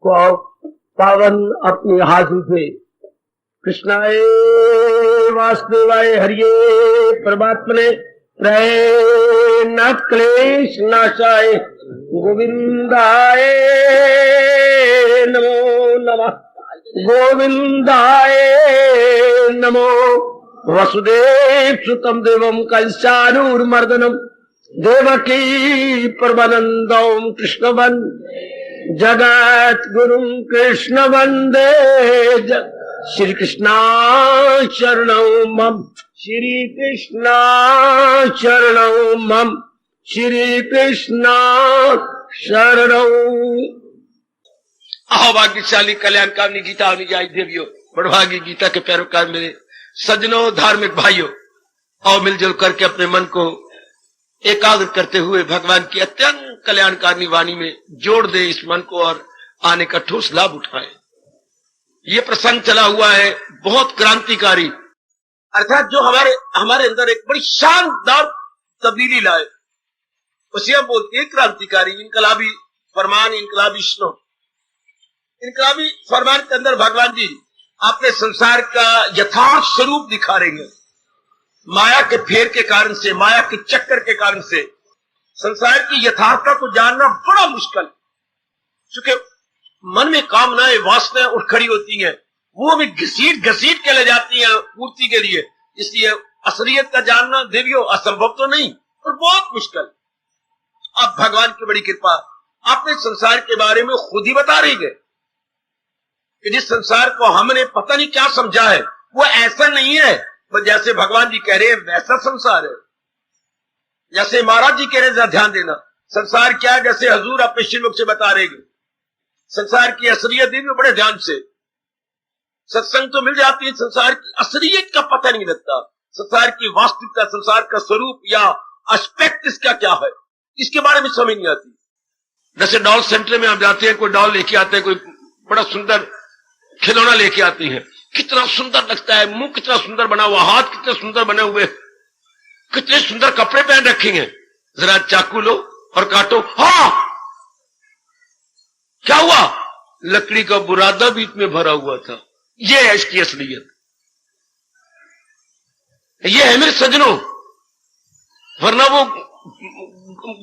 को पावन अपनी हाथों से कृष्णाय वासुदेवाय हरिये परमात्मने न क्लेश नाशाय गोविंदाय नमो नमः गोविंदाय नमो वसुदेव सुतम देवम कंसानूरमर्दनम देवकी परमानंदम कृष्ण वंदे जगत गुरु कृष्ण वंदे श्री कृष्णा शरणं मम श्री कृष्णा शरणं मम श्री कृष्णा शरणं। अहो भाग्यशाली कल्याणकामिनी गीता अनुयायी देवियों, बड़भागी गीता के पैरोकार मेरे सज्जनों, धार्मिक भाइयों, और मिलजुल करके अपने मन को एकाग्र करते हुए भगवान की अत्यंत कल्याणकारिणी वाणी में जोड़ दे इस मन को और आने का ठोस लाभ उठाए। ये प्रसंग चला हुआ है बहुत क्रांतिकारी, अर्थात जो हमारे अंदर एक बड़ी शानदार तब्दीली लाए, उसे हम बोलते हैं क्रांतिकारी, इनकलाबी फरमान, इनकलाबी स्नो। इनकलाबी फरमान के अंदर भगवान जी अपने संसार का यथार्थ स्वरूप दिखा रहे हैं। माया के फेर के कारण से, माया के चक्कर के कारण से संसार की यथार्थता को जानना बड़ा मुश्किल, क्योंकि मन में कामनाएं, वासनाएं उठ खड़ी होती हैं, वो हमें घसीट घसीट के ले जाती हैं पूर्ति के लिए। इसलिए असलियत का जानना देवियों असंभव तो नहीं, पर बहुत मुश्किल। अब भगवान की बड़ी कृपा अपने संसार के बारे में खुद ही बता रही है कि जिस संसार को हमने पता नहीं क्या समझा है, वो ऐसा नहीं है। पर जैसे भगवान जी कह रहे हैं वैसा संसार है। जैसे महाराज जी कह रहे हैं, ध्यान देना, संसार क्या है, जैसे हजूर अपने श्रीमुख से बता रहे हैं। संसार की असलियत देवियों बड़े ध्यान से, सत्संग तो मिल जाती है, संसार की असलियत का पता नहीं लगता। संसार की वास्तविकता, संसार का स्वरूप या एस्पेक्ट इसका क्या है, इसके बारे में समझ नहीं आती। जैसे डॉल सेंटर में आप जाते हैं, कोई डॉल लेके आते हैं, कोई बड़ा सुंदर खिलौना लेके आती है, कितना सुंदर लगता है, मुंह कितना सुंदर बना हुआ, हाथ कितने सुंदर बने हुए, कितने सुंदर कपड़े पहन रखे हैं। जरा चाकू लो और काटो, हाँ क्या हुआ, लकड़ी का बुरादा बीच में भरा हुआ था। ये है इसकी असलियत, ये है मेरे सज्जनों। वरना वो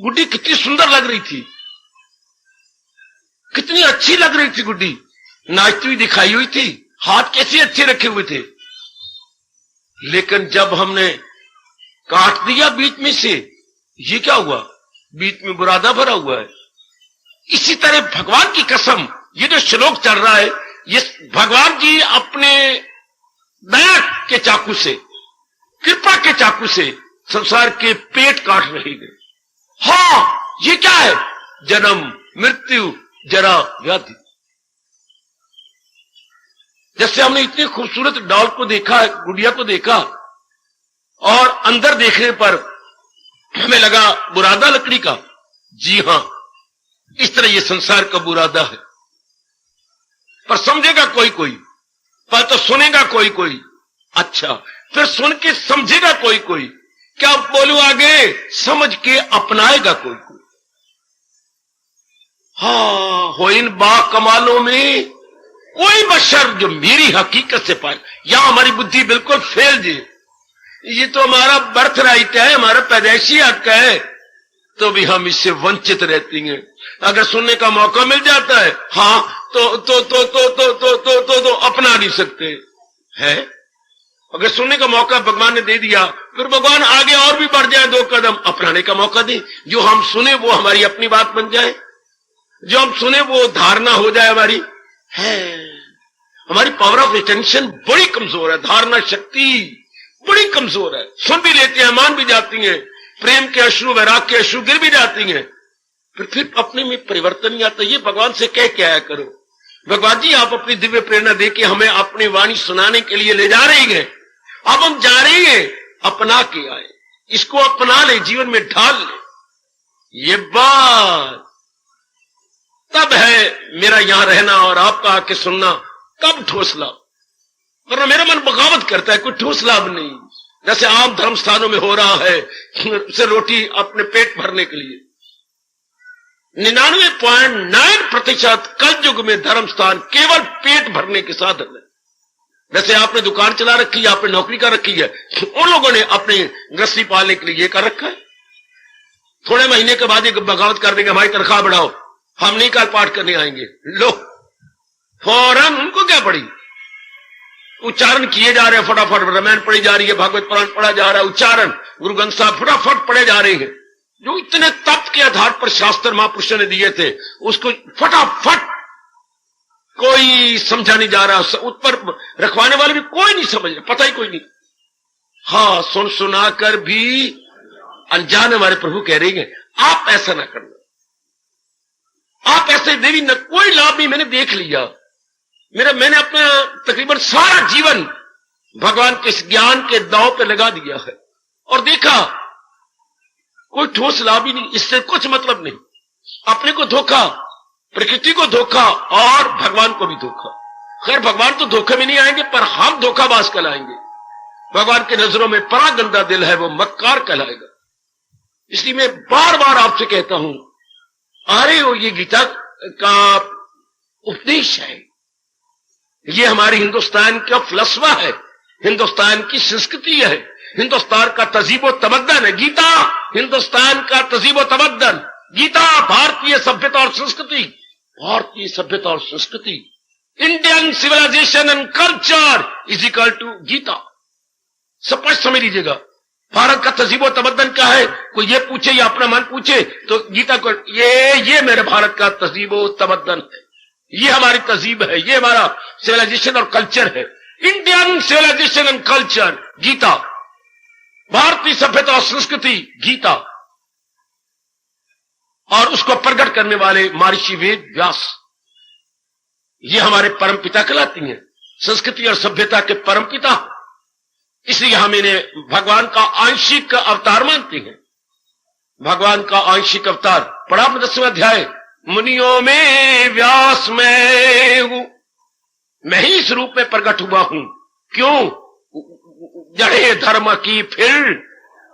गुड्डी कितनी सुंदर लग रही थी, कितनी अच्छी लग रही थी गुड्डी, नाचती हुई दिखाई हुई थी, हाथ कैसे अच्छे रखे हुए थे। लेकिन जब हमने काट दिया बीच में से, ये क्या हुआ, बीच में बुरादा भरा हुआ है। इसी तरह भगवान की कसम, ये जो श्लोक चल रहा है, ये भगवान जी अपने दया के चाकू से, कृपा के चाकू से संसार के पेट काट रहे हैं। हाँ ये क्या है, जन्म मृत्यु जरा व्याधि। जैसे हमने इतनी खूबसूरत डॉल को देखा, गुड़िया को देखा, और अंदर देखने पर हमें लगा बुरादा लकड़ी का। जी हां, इस तरह ये संसार का बुरादा है। पर समझेगा कोई कोई, पर तो सुनेगा कोई कोई, अच्छा फिर सुन के समझेगा कोई कोई, क्या बोलूं आगे, समझ के अपनाएगा कोई कोई। हाँ, हो इन बा कमालों में कोई बशर जो मेरी हकीकत से पाए। यहां हमारी बुद्धि बिल्कुल फेल जी, ये तो हमारा बर्थ राइट है, हमारा पैदाइशी हक है, तो भी हम इससे वंचित रहती हैं। अगर सुनने का मौका मिल जाता है, हाँ तो अपना नहीं सकते है। अगर सुनने का मौका भगवान ने दे दिया, फिर भगवान आगे और भी बढ़ जाए, 2 कदम अपनाने का मौका दे। जो हम सुने वो हमारी अपनी बात बन जाए, जो हम सुने वो धारणा हो जाए हमारी है। हमारी पावर ऑफ अटेंशन बड़ी कमजोर है, धारणा शक्ति बड़ी कमजोर है। सुन भी लेती हैं, मान भी जाती हैं, प्रेम के अश्रु, वैराग के अश्रु गिर भी जाती हैं, फिर अपने में परिवर्तन नहीं आता। ये भगवान से कह के आया करो, भगवान जी आप अपनी दिव्य प्रेरणा देके हमें अपनी वाणी सुनाने के लिए ले जा रही हैं, अब हम जा रहे हैं, अपना के आए, इसको अपना ले, जीवन में ढाल ले। ये बात तब है मेरा यहां रहना और आपका आके सुनना कब ठोस लाभ। वरना मेरा मन बगावत करता है, कोई ठोस लाभ नहीं। जैसे आम धर्म स्थानों में हो रहा है, से रोटी अपने पेट भरने के लिए, 99.9% कल युग में धर्म स्थान केवल पेट भरने के साधन है। जैसे आपने दुकान चला रखी है, आपने नौकरी कर रखी है, उन लोगों ने अपनी गृहस्थी पालने के लिए ये कर रखा है। थोड़े महीने के बाद एक बगावत कर देंगे, हमारी तनख्वाह बढ़ाओ, हम नहीं कल पाठ करने आएंगे। लो, फौरन उनको क्या पड़ी, उच्चारण किए जा रहे हैं, फटाफट रामायण पढ़ी जा रही है, भागवत पुराण पढ़ा जा रहा है, उच्चारण गुरु ग्रंथ साहब फटाफट पढ़े जा रहे हैं। जो इतने तप के आधार पर शास्त्र महापुरुषों ने दिए थे, उसको फटाफट कोई समझा नहीं जा रहा, उस पर रखवाने वाले भी कोई नहीं समझ रहे, पता ही कोई नहीं। हाँ, सुन सुना कर भी अनजान हमारे प्रभु कह रही हैं, आप ऐसा ना करना, आप ऐसे देवी न, कोई लाभ नहीं। मैंने देख लिया, मैंने अपना तकरीबन सारा जीवन भगवान के इस ज्ञान के दांव पे लगा दिया है और देखा कोई ठोस लाभ ही नहीं, इससे कुछ मतलब नहीं। अपने को धोखा, प्रकृति को धोखा और भगवान को भी धोखा। खैर, भगवान तो धोखे में नहीं आएंगे, पर हम धोखाबाज कहलाएंगे। भगवान के नजरों में बड़ा गंदा दिल है, वो मक्कार कहलाएगा। इसलिए मैं बार बार आपसे कहता हूं, अरे वो ये गीता का उपदेश है, ये हमारे हिंदुस्तान का फलसफा है, हिंदुस्तान की संस्कृति है, हिंदुस्तान का तजीबो तमद्दन है। गीता हिंदुस्तान का तजीबो तमद्दन, गीता भारतीय सभ्यता और संस्कृति, भारतीय सभ्यता और संस्कृति, Indian civilization and culture is equal to Gita. स्पष्ट समझ लीजिएगा, भारत का तजीबो तमद्दन क्या है। कोई ये पूछे या अपना मन पूछे तो गीता को, ये मेरे भारत का तजीबो तमद्दन है, ये हमारी तजीब है, ये हमारा सिविलाइजेशन और कल्चर है। Indian civilization and culture Gita, भारतीय सभ्यता और संस्कृति गीता, और उसको प्रकट करने वाले महर्षि वेद व्यास, ये हमारे परमपिता कहलाती हैं, संस्कृति और सभ्यता के परमपिता। इसलिए हम इन्हें भगवान का आंशिक अवतार मानते हैं। भगवान का आंशिक अवतार पढ़ा 10वें अध्याय, मुनियों में व्यास मैं हूं, मैं ही इस रूप में प्रकट हुआ हूं। क्यों? जड़े धर्म की फिर,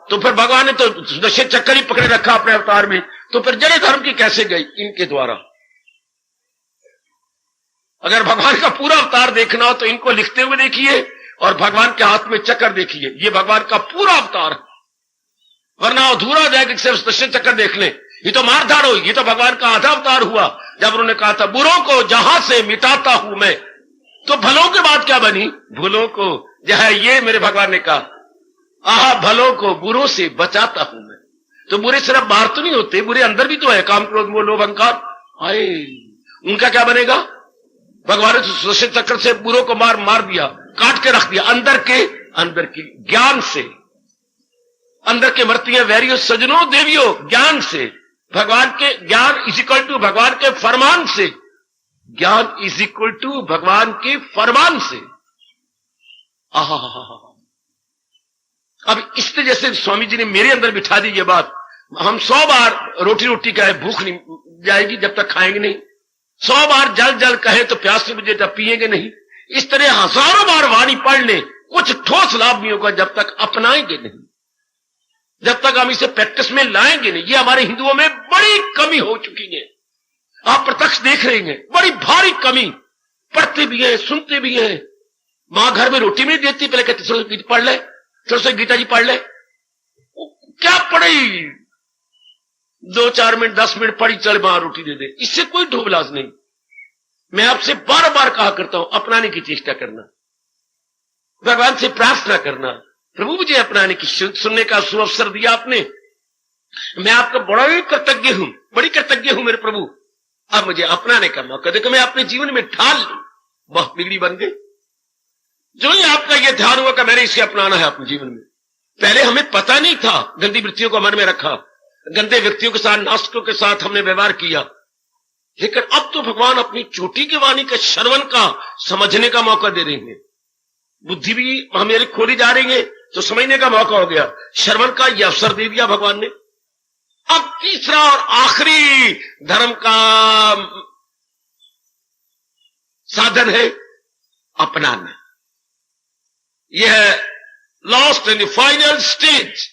तो फिर भगवान ने तो दशे चक्कर ही पकड़े रखा अपने अवतार में, तो फिर जड़े धर्म की कैसे गई? इनके द्वारा। अगर भगवान का पूरा अवतार देखना हो तो इनको लिखते हुए देखिए और भगवान के हाथ में चक्कर देखिए, ये भगवान का पूरा अवतार है। वरना अधूरा हो जाएगा सिर्फ दशे चक्कर देख ले, ये तो मारधाड़ होगी। ये तो भगवान का आधा अवतार हुआ, जब उन्होंने कहा था बुरों को जहां से मिटाता हूं मैं, तो भलों के बाद क्या बनी? भूलों को, जहां ये मेरे भगवान ने कहा, आहा भलों को बुरों से बचाता हूं मैं। तो बुरे सिर्फ बाहर तो नहीं होते, बुरे अंदर भी तो है, काम क्रोध मोह लोभ अहंकार। आए, उनका क्या बनेगा? भगवान ने सुदर्शन चक्र से बुरों को मार दिया, काट के रख दिया। अंदर की ज्ञान से, अंदर के मर्तियां वैरियो सजनों देवियों, ज्ञान से, भगवान के ज्ञान इज इक्वल टू भगवान के फरमान से, ज्ञान इज इक्वल टू भगवान के फरमान से। आहा, अब इसलिए जैसे स्वामी जी ने मेरे अंदर बिठा दी ये बात, हम 100 बार रोटी कहे भूख नहीं जाएगी जब तक खाएंगे नहीं, 100 बार जल कहे तो प्यास नहीं बुझे जब पिएंगे नहीं। इस तरह हजारों बार वाणी पढ़ ले, कुछ ठोस लाभ नहीं होगा जब तक अपनाएंगे नहीं, जब तक हम इसे प्रैक्टिस में लाएंगे नहीं। ये हमारे हिंदुओं में बड़ी कमी हो चुकी है, आप प्रत्यक्ष देख रहे हैं, बड़ी भारी कमी। पढ़ते भी हैं, सुनते भी हैं, मां घर में रोटी नहीं देती, पहले कहती चलो गीता पढ़ ले, चलो गीता जी पढ़ ले। क्या पढ़ी? 2-4 मिनट 10 मिनट पढ़ी, चल मां रोटी दे दे, इससे कोई ढोबलाज नहीं। मैं आपसे बार बार कहा करता हूं, अपनाने की चेष्टा करना, भगवान से प्रार्थना करना, प्रभु मुझे अपनाने की, सुनने का सुअवसर दिया आपने, मैं आपका बड़ा ही कृतज्ञ हूं, बड़ी कृतज्ञ हूं मेरे प्रभु। अब मुझे अपनाने का मौका देखो, मैं अपने जीवन में ढाल लूं, बहुत बिगड़ी बन गई। जो ही आपका यह ध्यान हुआ कि मैंने इसे अपनाना है अपने जीवन में। पहले हमें पता नहीं था, गंदी वृत्तियों को मन में रखा, गंदे व्यक्तियों के साथ, नास्तिकों के साथ हमने व्यवहार किया। लेकिन अब तो भगवान अपनी चोटी की वाणी के श्रवण का, समझने का मौका दे रहे हैं। बुद्धि भी हमें खोली जा रही है तो समझने का मौका हो गया, श्रवण का यह अवसर दे दिया भगवान ने। अब तीसरा और आखिरी धर्म का साधन है अपनाना। यह है लास्ट एंड फाइनल स्टेज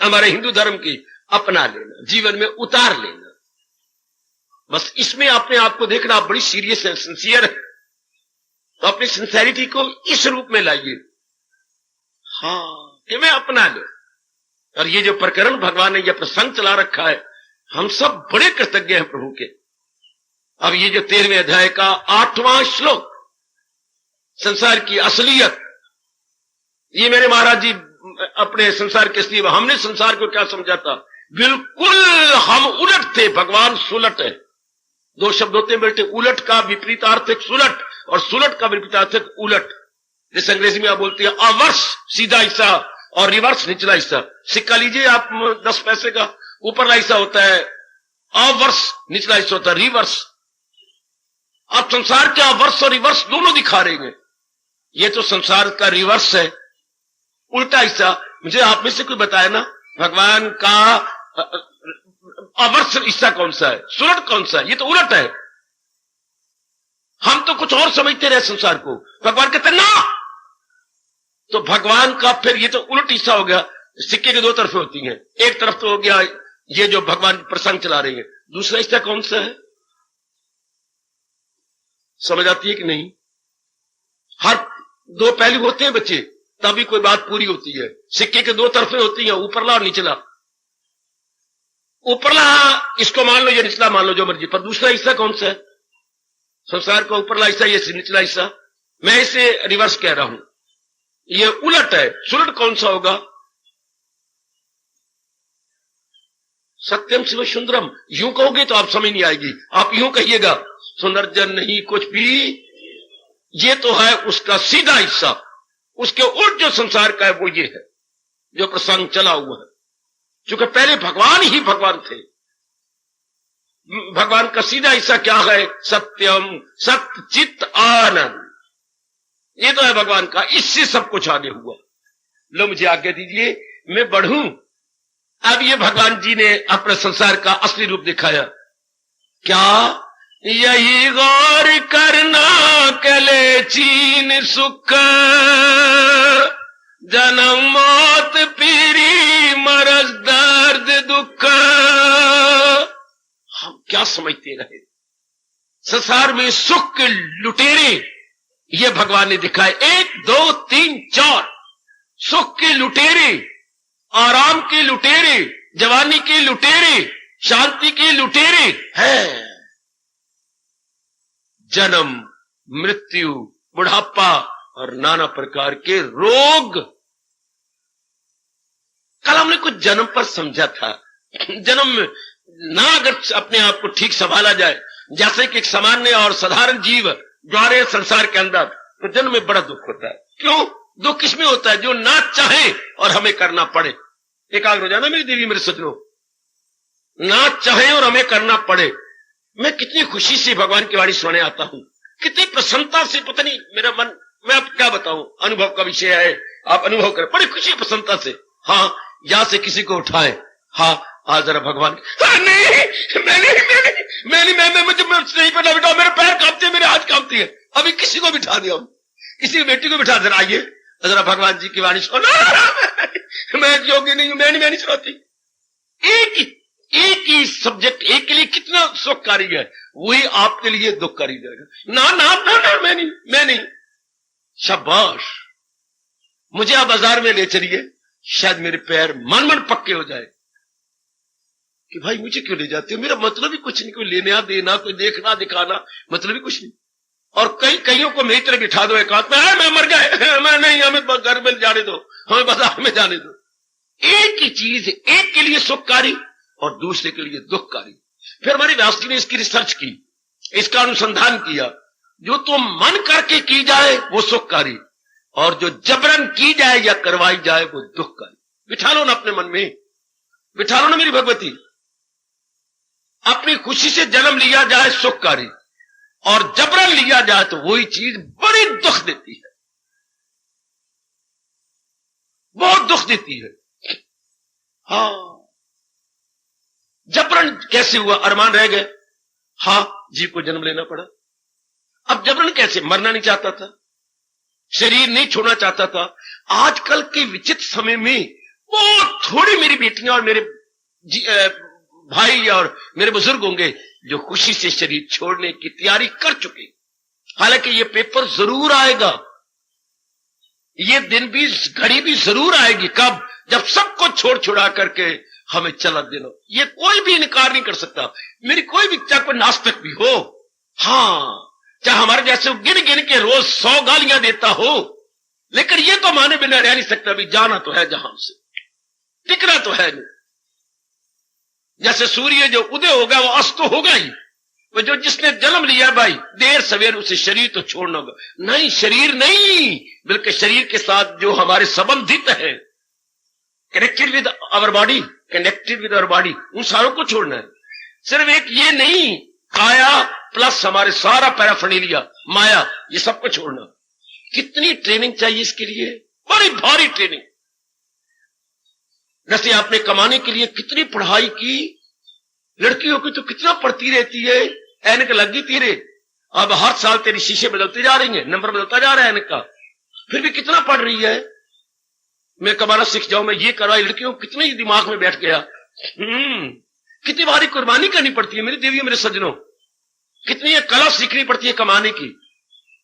हमारे हिंदू धर्म की, अपना लेना, जीवन में उतार लेना। बस इसमें अपने आप को देखना, आप बड़ी सीरियस है, सिंसियर है, तो अपनी सिंसेरिटी को इस रूप में लाइए, हाँ, कि मैं अपना लूं। और ये जो प्रकरण भगवान ने यह प्रसंग चला रखा है, हम सब बड़े कृतज्ञ हैं प्रभु के। अब ये जो 13वें अध्याय का 8वां श्लोक, संसार की असलियत, ये मेरे महाराज जी अपने संसार के स्त्रीव, हमने संसार को क्या समझा था, बिल्कुल हम उलट थे, भगवान सुलट है। दो शब्द होते हैं बेटे, उलट का विपरीतार्थक सुलट और सुलट का विपरीतार्थक उलट। जैसे अंग्रेजी में आप बोलते हैं अवर्स सीधा हिस्सा और रिवर्स निचला हिस्सा। सिक्का लीजिए आप 10 पैसे का, ऊपरला हिस्सा होता है अवर्स, निचला हिस्सा होता है रिवर्स। आप संसार के अवर्स और रिवर्स दोनों दिखा रहे हैं। ये तो संसार का रिवर्स है, उल्टा हिस्सा। मुझे आप में से कोई बताया ना, भगवान का अवर्स हिस्सा कौन सा है, सुलट कौन सा है? ये तो उलट है। हम तो कुछ और समझते रहे संसार को, भगवान कहते ना, तो भगवान का फिर ये तो उलट हिस्सा हो गया। सिक्के की दो तरफें होती हैं, एक तरफ तो हो गया ये जो भगवान प्रसंग चला रहे हैं, दूसरा हिस्सा कौन सा है? समझ आती है कि नहीं? हर दो पहलू होते हैं बच्चे, तभी कोई बात पूरी होती है। सिक्के के दो तरफें होती हैं, ऊपरला और निचला। ऊपरला इसको मान लो, ये निचला मान लो, जो मर्जी, पर दूसरा हिस्सा कौन सा है? संसार का ऊपरला हिस्सा, ये निचला हिस्सा। मैं इसे रिवर्स कह रहा हूं, ये उलट है। सुलट कौन सा होगा? सत्यम शिव सुंदरम। यूं कहोगे तो आप समझ नहीं आएगी, आप यूं कहिएगा, सुंदरजन नहीं कुछ भी, ये तो है उसका सीधा हिस्सा। उसके उल्ट जो संसार का है वो ये है जो प्रसंग चला हुआ है। क्योंकि पहले भगवान ही भगवान थे। भगवान का सीधा हिस्सा क्या है? सत्यम, सत्य, चित्त, आनंद। ये तो है भगवान का, इससे सब कुछ आगे हुआ। लो मुझे आज्ञा दीजिए मैं बढ़ूं। अब ये भगवान जी ने अपने संसार का असली रूप दिखाया। क्या? यही गौर करना कले चीन सुख, जन्म मौत पीरी मरज दर्द दुख। हम क्या समझते रहे? संसार में सुख के लुटेरे ये भगवान ने दिखाए, 1 2 3 4 सुख के लुटेरे, आराम के लुटेरे, जवानी के लुटेरे, शांति के लुटेरे हैं। जन्म, मृत्यु, बुढ़ापा और नाना प्रकार के रोग। कल हमने कुछ जन्म पर समझा था। जन्म ना अगर अपने आप को ठीक संभाला जाए, जैसे कि एक सामान्य और साधारण जीव द्वारे संसार के अंदर, तो जन्म में बड़ा दुख होता है। क्यों? दुख किसमें होता है? जो ना चाहे और हमें करना पड़े। एकाग्र हो जाना मेरी देवी, मेरे सज्जनों, ना चाहे और हमें करना पड़े। मैं कितनी खुशी से भगवान की वाणी सुनाने आता हूं, कितनी प्रसन्नता से, पता नहीं मेरा मन, मैं आप क्या बताऊं, अनुभव का विषय है, आप अनुभव करें, बड़ी खुशी प्रसन्नता से। हाँ, यहां से किसी को उठाए, हाँ आज जरा भगवान, हाँ, नहीं मैं मुझे नहीं पता बेटा, मेरे पैर कांपते हैं, मेरे हाथ कांपती है। अभी किसी को बिठा दिया, किसी की बेटी को बिठा देना, आइए जरा भगवान जी की वाणी सुनो। मैं योगी नहीं हूं, मैं नहीं सुनाती। एक ही सब्जेक्ट, एक के लिए कितना सुखकारी है, वही आपके लिए दुखकारी जाएगा। ना ना ना ना, मैं नहीं। शाबाश, मुझे आप बाजार में ले चलिए, शायद मेरे पैर मन पक्के हो जाए कि भाई मुझे क्यों ले जाते हो, मेरा मतलब ही कुछ नहीं, कोई लेना देना, कोई देखना दिखाना, मतलब ही कुछ नहीं। और कईयों को मेरी तरह बिठा दो एकांत में, मैं मर गए, मैं नहीं, हमें घर में जाने दो, हमें बाजार में जाने दो। एक ही चीज, एक के लिए सुखकारी और दूसरे के लिए दुखकारी। फिर हमारी व्यास जी ने इसकी रिसर्च की, इसका अनुसंधान किया। जो तो मन करके की जाए वो सुखकारी, और जो जबरन की जाए या करवाई जाए वो दुखकारी। बिठा लो ना अपने मन में, बिठा लो ना मेरी भगवती, अपनी खुशी से जन्म लिया जाए सुखकारी, और जबरन लिया जाए तो वही चीज बड़ी दुख देती है, बहुत दुख देती है। हाँ, जबरन कैसे हुआ? अरमान रह गए, हाँ, जीव को जन्म लेना पड़ा। अब जबरन कैसे? मरना नहीं चाहता था, शरीर नहीं छोड़ना चाहता था। आजकल के विचित्र समय में बहुत थोड़ी मेरी बेटियां और मेरे भाई और मेरे बुजुर्ग होंगे जो खुशी से शरीर छोड़ने की तैयारी कर चुके। हालांकि ये पेपर जरूर आएगा, ये दिन भी, घड़ी भी जरूर आएगी। कब? जब सबको छोड़ छुड़ा करके हमें चला देना। ये कोई भी इनकार नहीं कर सकता। मेरी कोई भी, चाहे कोई नास्तिक भी हो, हाँ, चाहे हमारे जैसे गिन गिन के रोज 100 गालियां देता हो, लेकिन ये तो माने बिना रह नहीं सकता भी जाना तो है जहां से, टिकना तो है नहीं। जैसे सूर्य जो उदय होगा वो अस्त तो होगा ही। वो जो जिसने जन्म लिया भाई, देर सवेर उसे शरीर तो छोड़ना होगा। नहीं, शरीर नहीं, बल्कि शरीर के साथ जो हमारे संबंधित है, connected with our body, connected with our body, उन सारों को छोड़ना है। सिर्फ एक ये नहीं, काया प्लस हमारे सारा पैराफर्नेलिया, माया, ये सबको छोड़ना। कितनी ट्रेनिंग चाहिए इसके लिए, बड़ी भारी ट्रेनिंग। जैसे आपने कमाने के लिए कितनी पढ़ाई की, लड़कियों की तो कितना पढ़ती रहती है, ऐनक लगी तीरे, अब हर साल तेरी शीशे बदलती जा रही है, नंबर बदलता जा रहा है ऐनक का, फिर भी कितना पढ़ रही है। मैं कमाना सीख जाऊं, मैं ये करवाई, लड़कियों कितने दिमाग में बैठ गया। कितनी भारी कुर्बानी करनी पड़ती है मेरी देवियों, मेरे सज्जनों, कितनी कला सीखनी पड़ती है कमाने की।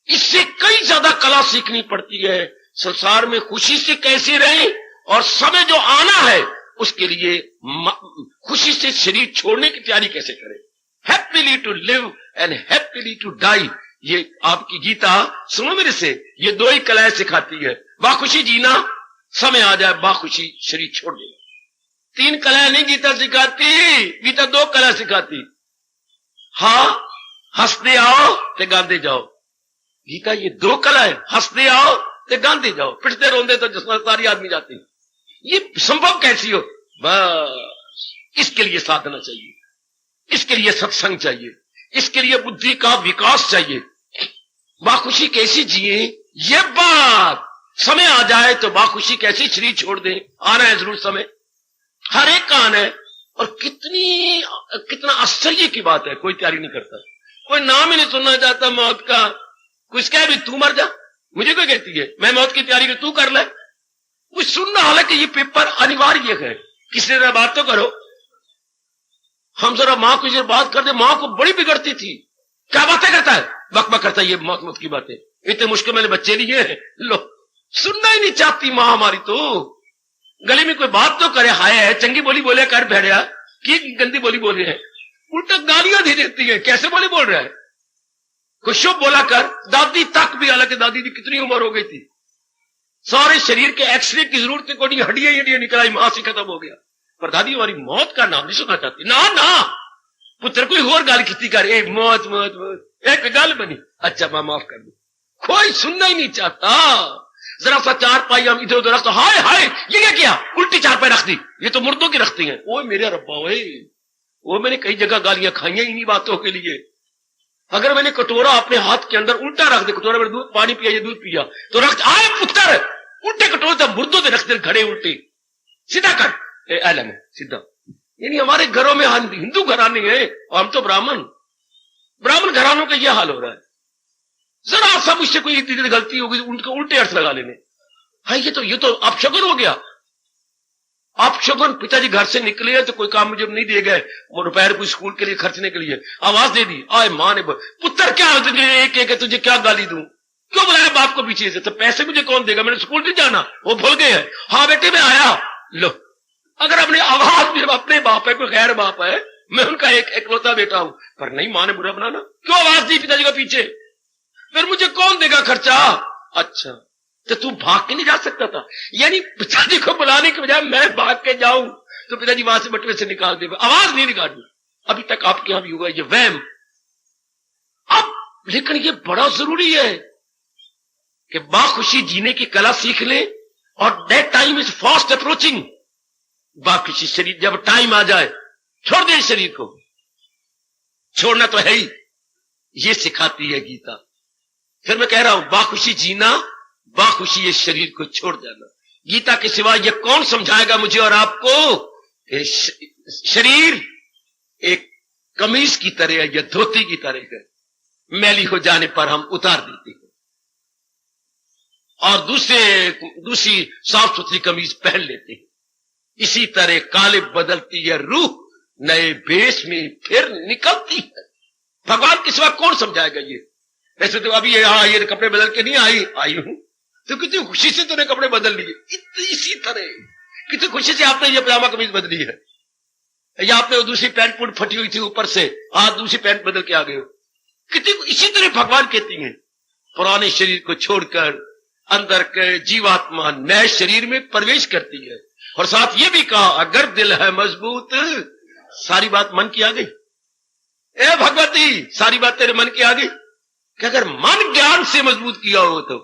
इससे कई ज्यादा कला सीखनी पड़ती है संसार में खुशी से कैसे रहें, और समय जो आना है उसके लिए खुशी से शरीर छोड़ने की तैयारी कैसे करें। Happily to live and happily to die, ये आपकी गीता सुनो मेरे से, ये 2 ही कलाएं सिखाती है। बाखुशी जीना, समय आ जाए बाखुशी शरीर छोड़ देना। 3 कलाएं नहीं गीता सिखाती, गीता 2 कला सिखाती। हाँ, हंसते आओ ते गांधे जाओ। गीता ये 2 कला है, हंसते आओ ते गांधे जाओ, पिटते रोंदे तो जिसमें सारी आदमी जाती है। ये संभव कैसी हो? बस इसके लिए साधना चाहिए, इसके लिए सत्संग चाहिए, इसके लिए बुद्धि का विकास चाहिए। बाखुशी कैसी जिए, ये बात समय आ जाए तो बाखुशी कैसी शरीर छोड़ दे। आना है जरूर समय, हर एक का आना है। और कितना आश्चर्य की बात है, कोई तैयारी नहीं करता, कोई नाम ही नहीं सुनना चाहता मौत का। कुछ कहे भी तू मर जा, मुझे कोई कहती है मैं मौत की तैयारी कर, तू कर ले, कुछ सुनना। हालांकि ये पेपर अनिवार्य है, किसी ने बात तो करो। हम जरा मां को जरा बात कर दे, मां को बड़ी बिगड़ती थी, क्या बातें करता है, बकबक करता है, ये मौत मौत की बातें, इतने मुश्किल मैंने बच्चे लिए हैं। लो, सुनना ही नहीं चाहती मां हमारी तो। गली में कोई बात तो करे, हाय है, चंगी बोली बोले कर भेड़िया, की गंदी बोली बोल रहे हैं, उल्टा गालियां दे देती है, कैसे बोली बोल रहा है। कुछ शुभ बोला कर, दादी तक भी, हालांकि दादी की कितनी उम्र हो गई थी, सारे शरीर के एक्सरे की जरूरत को नहीं, हड्डियां हड्डियां निकल आई, मां से खत्म हो गया। पर दादी हमारी मौत का नाम नहीं सुनना चाहती। ना ना, पुत्र कोई और गाल कितनी करे, मौत मौत मौत, एक गाल बनी, अच्छा मां माफ कर दो, कोई सुनना ही नहीं चाहता। जरा सा 4 पाई हम इधर उधर रखते, हाय हाय ये क्या किया, उल्टी 4 पाई रख दी, ये तो मुर्दों की रखती हैं। ओए मेरे रब्बा, ओए वो मैंने कई जगह गालियां खाई हैं इन्हीं बातों के लिए। अगर मैंने कटोरा अपने हाथ के अंदर उल्टा रख दे, कटोरा में दूध पानी पिया, ये दूध पिया, तो रख आए पुत्र, उल्टे कटोरे तो मुर्दों से रख दे, खड़े उल्टे, सीधा कर आलम सीधा। यानी हमारे घरों में हिंदू घराने हैं और हम तो ब्राह्मण घरानों का यह हाल हो रहा है। जरा सा मुझसे कोई गलती होगी उनको उल्टे अर्थ लगा लेने। हाँ, ये तो अपशगुन हो गया। अपशगुन, पिताजी घर से निकले हैं तो कोई काम मुझे नहीं दिए गए, वो दोपहर को स्कूल के लिए खर्चने के लिए आवाज दे दी, आए मां ने, पुत्र क्या एक तुझे क्या गाली दूं, क्यों बुलाया बाप को पीछे से, तो पैसे मुझे कौन देगा, मैंने स्कूल नहीं जाना, वो भूल गए हैं। हाँ बेटे मैं आया। लो, अगर अपने आवाज मेरे अपने बाप है, कोई गैर बाप है, मैं उनका एक इकलौता बेटा हूं, पर नहीं मां ने बुरा बनाना, क्यों आवाज दी पिताजी को पीछे, फिर मुझे कौन देगा खर्चा। अच्छा, तो तू भाग के नहीं जा सकता था, यानी पिताजी को बुलाने के बजाय मैं भाग के जाऊं तो पिताजी वहां से बटुए से निकाल दे, आवाज नहीं निकाली। अभी तक आपके यहां भी हुआ ये वहम। अब लेकिन ये बड़ा जरूरी है कि बाखुशी जीने की कला सीख ले, और that time is fast approaching. बाखुशी शरीर जब टाइम आ जाए छोड़ दे, शरीर को छोड़ना तो है ही, ये सिखाती है गीता। फिर मैं कह रहा हूं बाखुशी जीना, बाखुशी ये शरीर को छोड़ जाना। गीता के सिवा ये कौन समझाएगा मुझे और आपको। शरीर एक कमीज की तरह है या धोती की तरह है, मैली हो जाने पर हम उतार देते हैं और दूसरी साफ सुथरी कमीज पहन लेते हैं। इसी तरह कालिब बदलती है रूह, नए भेष में फिर निकलती है। भगवान के सिवा कौन समझाएगा ये? वैसे तो अभी ये कपड़े बदल के नहीं आई हूं, तो कितनी खुशी से तूने कपड़े बदल लिए। इसी तरह कितनी खुशी से आपने ये पजामा कमीज बदली है, या आपने वो दूसरी पैंट पुट फटी हुई थी ऊपर से, आज दूसरी पैंट बदल के आ गए हो। कितनी इसी तरह भगवान कहती हैं, पुराने शरीर को छोड़कर अंदर के जीवात्मा नए शरीर में प्रवेश करती है। और साथ ये भी कहा, अगर दिल है मजबूत, सारी बात मन की आ गई। ए भगवती, सारी बात तेरे मन की आ गई कि अगर मन ज्ञान से मजबूत किया हो तो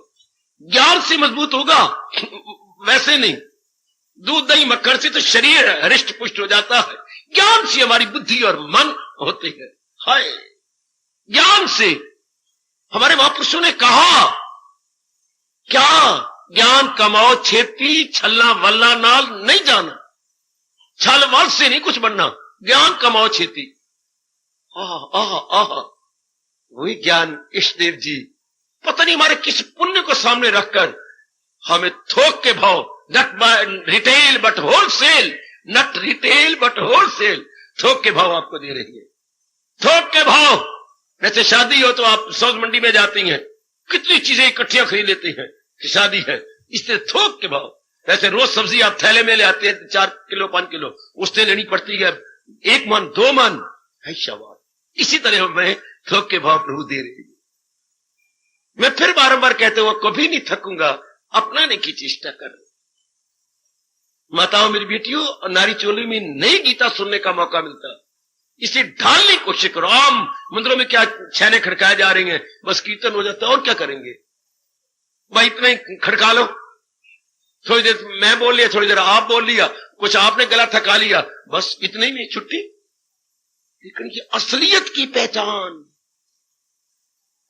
ज्ञान से मजबूत होगा, वैसे नहीं। दूध दही मक्खन से तो शरीर हृष्ट पुष्ट हो जाता है, ज्ञान से हमारी बुद्धि और मन होते हैं। हाय, ज्ञान से हमारे महापुरुषों ने कहा क्या, ज्ञान कमाओ छेती, छलना वल्ला नाल नहीं जाना। छल वल से नहीं कुछ बनना, ज्ञान कमाओ छेती। आह आह आह, वही ज्ञान इष्टदेव जी पता नहीं हमारे किस पुण्य को सामने रखकर हमें थोक के भाव, not by retail but wholesale, not retail but wholesale, थोक के भाव आपको दे रही है। थोक के भाव, जैसे शादी हो तो आप सब्जी मंडी में जाती हैं, कितनी चीजें इकट्ठियां खरीद लेती हैं कि शादी है, इससे थोक के भाव। वैसे रोज सब्जी आप थैले में ले आते हैं 4 किलो 5 किलो, उससे लेनी पड़ती है 1 मन 2 मन है। शाबाश, इसी तरह मैं थोक के भाव प्रभु दे रही है। मैं फिर बारंबार कहते हुए कभी नहीं थकूंगा, अपनाने की चेष्टा कर। माताओं मेरी बेटियों, नारी चोली में नई गीता सुनने का मौका मिलता, इसे ढालने की कोशिश करो। आम मंदिरों में क्या छैने खड़काए जा रही हैं, बस कीर्तन हो जाता है, और क्या करेंगे भाई, इतना ही खड़का लो। थोड़ी देर मैं बोल लिया, थोड़ी देर आप बोल लिया, कुछ आपने गला थका लिया, बस इतने में छुट्टी। लेकिन ये असलियत की पहचान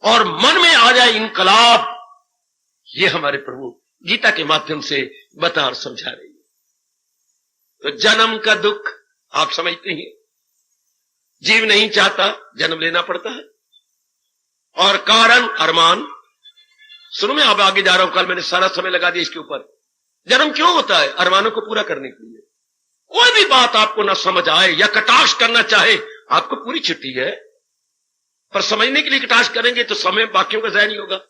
और मन में आ जाए इनकलाब, ये हमारे प्रभु गीता के माध्यम से बता और समझा रही है। तो जन्म का दुख आप समझते हैं, जीव नहीं चाहता, जन्म लेना पड़ता है। और कारण अरमान, सुनो मैं अब आगे जा रहा हूं, कल मैंने सारा समय लगा दिया इसके ऊपर। जन्म क्यों होता है? अरमानों को पूरा करने के लिए। कोई भी बात आपको ना समझ आए या कटाक्ष करना चाहे, आपको पूरी छुट्टी है, पर समझने के लिए कटाक्ष करेंगे तो समय बाकियों का ज़ाया नहीं होगा।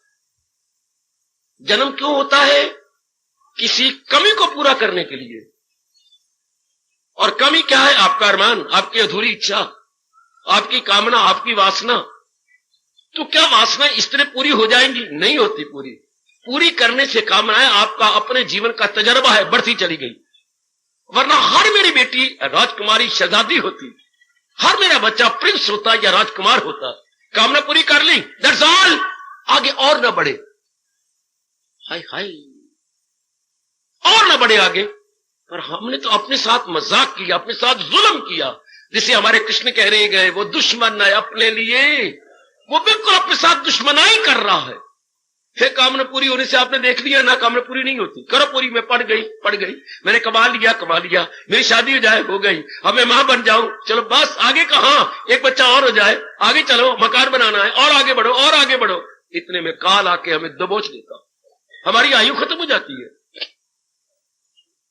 जन्म क्यों होता है? किसी कमी को पूरा करने के लिए। और कमी क्या है? आपका अरमान, आपकी अधूरी इच्छा, आपकी कामना, आपकी वासना। तो क्या वासना इस तरह पूरी हो जाएंगी? नहीं होती पूरी। पूरी करने से कामनाएं आपका अपने जीवन का तजर्बा है, बढ़ती चली गई। वरना हर मेरी बेटी राजकुमारी शहजादी होती, हर मेरा बच्चा प्रिंस होता या राजकुमार होता। कामना पूरी कर ली, दैट्स ऑल, आगे और ना बढ़े। हाय हाय, और ना बढ़े आगे। पर हमने तो अपने साथ मजाक किया, अपने साथ जुल्म किया। जिसे हमारे कृष्ण कह रहे गए, वो दुश्मन है अपने लिए, वो बिल्कुल अपने साथ दुश्मनाई कर रहा है। फिर कामना पूरी होने से आपने देख लिया ना, कामना पूरी नहीं होती। करो पूरी, मैं पढ़ गई, मैंने कमा लिया, मेरी शादी हो जाए, हो गई, अब मैं मां बन जाऊं, चलो बस, आगे कहां, एक बच्चा और हो जाए, आगे चलो, मकान बनाना है, और आगे बढ़ो, और आगे बढ़ो। इतने में काल आके हमें दबोच देता, हमारी आयु खत्म हो जाती है।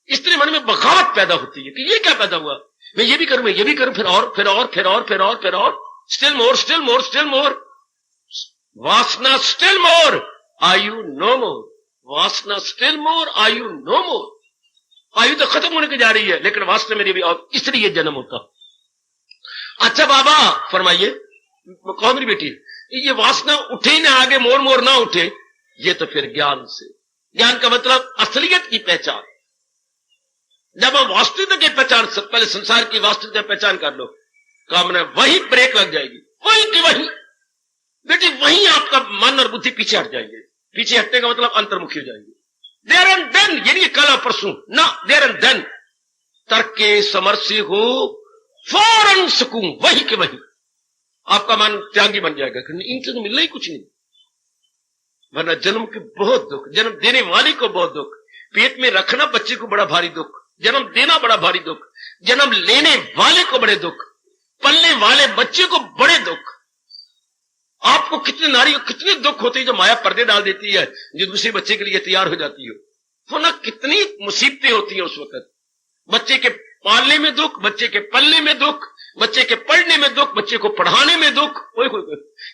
इसलिए मन में बगावत पैदा होती है कि ये क्या पैदा हुआ, मैं ये भी करूं, मैं ये भी करूं, फिर और, फिर और, फिर और, फिर और, फिर और, still more, still more, still more, वासना स्टिल मोर, आयु नो मोर, वासना स्टिल मोर, आयु नो मोर। आयु तो खत्म होने की जा रही है, लेकिन वासना मेरी भी, और इसलिए जन्म होता। अच्छा बाबा फरमाइए, कौन मेरी बेटी, ये वासना उठे ना आगे, मोर मोर ना उठे, ये तो फिर ज्ञान से। ज्ञान का मतलब असलियत की पहचान। जब हम वास्तविकता की पहचान, पहले संसार की वास्तविकता पहचान कर लो, कामना वही ब्रेक लग जाएगी, वही की वही बेटी, वही आपका मन और बुद्धि पीछे हट जाएंगे। पीछे हटने का मतलब अंतर्मुखी हो जाएंगे। देर एंड देन, यानी कल और परसों ना, देर एंड देन, तर्क के समरसे हो फौरन सुकून, वही के वही आपका मन त्यागी बन जाएगा कि इनसे तो मिलना ही कुछ नहीं। वरना जन्म के बहुत दुख, जन्म देने वाले को बहुत दुख, पेट में रखना बच्चे को बड़ा भारी दुख, जन्म देना बड़ा भारी दुख, जन्म लेने वाले को बड़े दुख, पलने वाले बच्चे को बड़े दुख। आपको कितने नारी कितने दुख होते हैं जो माया पर्दे डाल देती है, जो दूसरे बच्चे के लिए तैयार हो जाती हो। तो ना कितनी मुसीबतें होती हैं उस वक्त, बच्चे के पालने में दुख, बच्चे के पलने में दुख, बच्चे के पढ़ने में दुख, बच्चे को पढ़ाने में दुख। कोई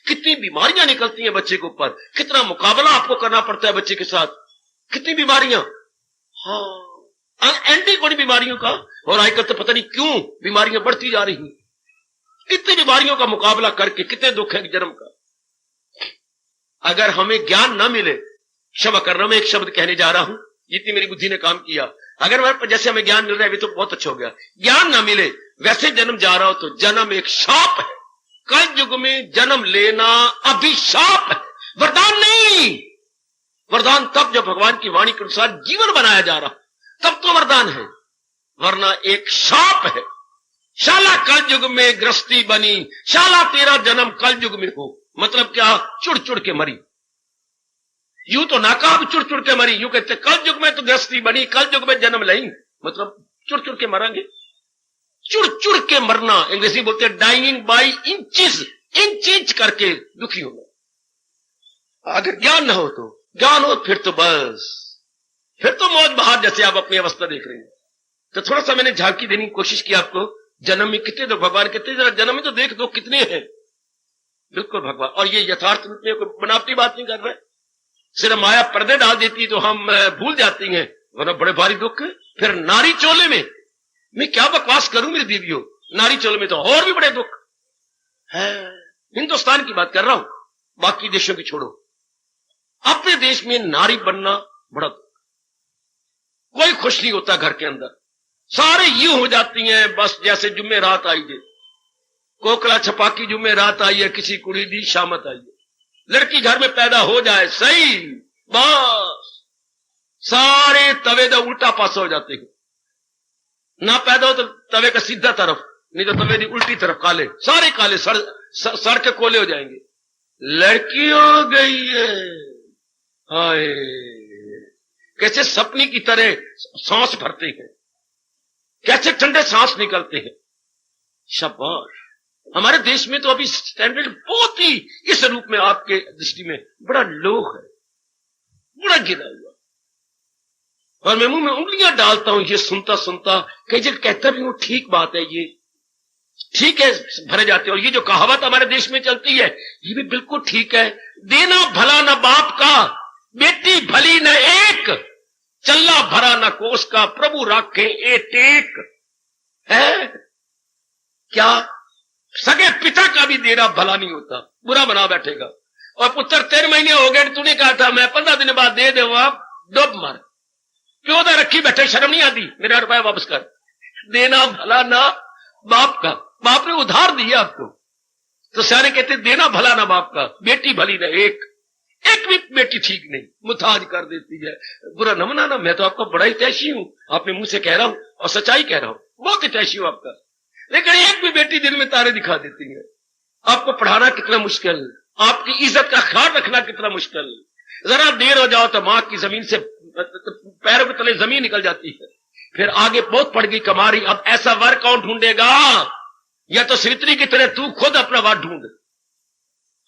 कितनी बीमारियां निकलती हैं बच्चे के ऊपर, कितना मुकाबला आपको करना पड़ता है बच्चे के साथ, कितनी बीमारियां। हाँ, एंटीबॉडी बीमारियों का। और आजकल तो पता नहीं क्यों बीमारियां बढ़ती जा रही हैं। इतनी बीमारियों का मुकाबला करके कितने दुख है जन्म का। अगर हमें ज्ञान ना मिले, क्षमा करना मैं एक शब्द कहने जा रहा हूं, जितनी मेरी बुद्धि ने काम किया, अगर जैसे हमें ज्ञान मिल रहा है तो बहुत अच्छा हो गया। ज्ञान ना मिले, वैसे जन्म जा रहा हो तो जन्म एक शाप है। कल युग में जन्म लेना अभिशाप है, वरदान नहीं। वरदान तब जब भगवान की वाणी के अनुसार जीवन बनाया जा रहा, तब तो वरदान है, वरना एक शाप है। शाला कल युग में गृहस्थी बनी, शाला तेरा जन्म कल युग में हो। मतलब क्या? चुड़ चुड़ के मरी। यूं तो नाकाब चुड़ चुड़ के मरी, यूं कहते कल युग में तो गृहस्थी बनी, कल युग में जन्म नहीं, मतलब चुड़ चुड़ के मरेंगे। चुड़ चुड़ के मरना, अंग्रेजी बोलते हैं dying by inches, inch inch करके दुखी होना। अगर ज्ञान ना हो तो, ज्ञान हो फिर तो बस, फिर तो मौज बहार जैसे आप अपनी अवस्था देख रहे हैं। तो थोड़ा सा मैंने झांकी देने की कोशिश की आपको, जन्म में कितने दुख, भगवान कितने, जरा जन्म में तो देख दो कितने हैं। बिल्कुल भगवान, और ये यथार्थ रूप में कोई बनावटी बात नहीं कर रहे, सिर्फ माया पर्दे डाल देती तो हम भूल जाती हैं, वरना बड़े भारी दुख है। फिर नारी चोले में, मैं क्या बकवास करूं मेरी देवियों, नारी चोले में तो और भी बड़े दुख है। हिंदुस्तान की बात कर रहा हूं, बाकी देशों की छोड़ो। अपने देश में नारी बनना बड़ा दुख, कोई खुश नहीं होता घर के अंदर, सारे यूं हो जाती हैं बस जैसे जुम्मे रात आई है, कोकला छपाकी जुम्मे रात आई है, किसी कुड़ी दी शामत आई है। लड़की घर में पैदा हो जाए सही, बस सारे तवे का उल्टा पासा हो जाते हैं। ना पैदा हो तो तवे का सीधा तरफ, नहीं तो तवे की उल्टी तरफ काले, सारे काले, सड़ के कोले हो जाएंगे। लड़की हो गई है, हाय कैसे सपनी की तरह सांस भरते हैं, कैसे ठंडे सांस निकलते हैं। शाबाश। हमारे देश में तो अभी स्टैंडर्ड बहुत ही इस रूप में आपके दृष्टि में बड़ा लो है, बड़ा गिरा हुआ। और मैं मुंह में उंगलियां डालता हूं ये सुनता सुनता, कई जगह कहता भी हूं ठीक बात है, ये ठीक है, भरे जाते। और ये जो कहावत हमारे देश में चलती है ये भी बिल्कुल ठीक है, देना भला न बाप का, बेटी भली न एक, चल्ला भरा न कोस का, प्रभु राखे ए टेक। है क्या? सगे पिता का भी देना भला नहीं होता, बुरा बना बैठेगा। और पुत्र 13 महीने हो गए, तूने कहा था मैं 15 दिन बाद दे दे, आप डूब मर, क्यों ना रखी बैठे, शर्म नहीं आती, मेरा रुपया वापस कर। देना भला ना बाप का, बाप ने उधार दिया आपको, तो सारे कहते देना भला ना बाप का, बेटी भली ना एक, एक भी बेटी ठीक नहीं, मुताज कर देती है। बुरा न मनाना, मैं तो आपका बड़ा हितैषी हूं, आपने मुंह से कह रहा हूं और सच्चाई कह रहा हूं, बहुत हितैषी हूं आपका, लेकिन एक भी बेटी दिन में तारे दिखा देती है। आपको पढ़ाना कितना मुश्किल, आपकी इज्जत का ख्याल रखना कितना मुश्किल। जरा देर हो जाओ तो मां की जमीन से पैरों के तले जमीन निकल जाती है। फिर आगे बहुत पड़ गई कमारी, अब ऐसा वर कौन ढूंढेगा, या तो सवित्री की तरह तू खुद अपना वर ढूंढ।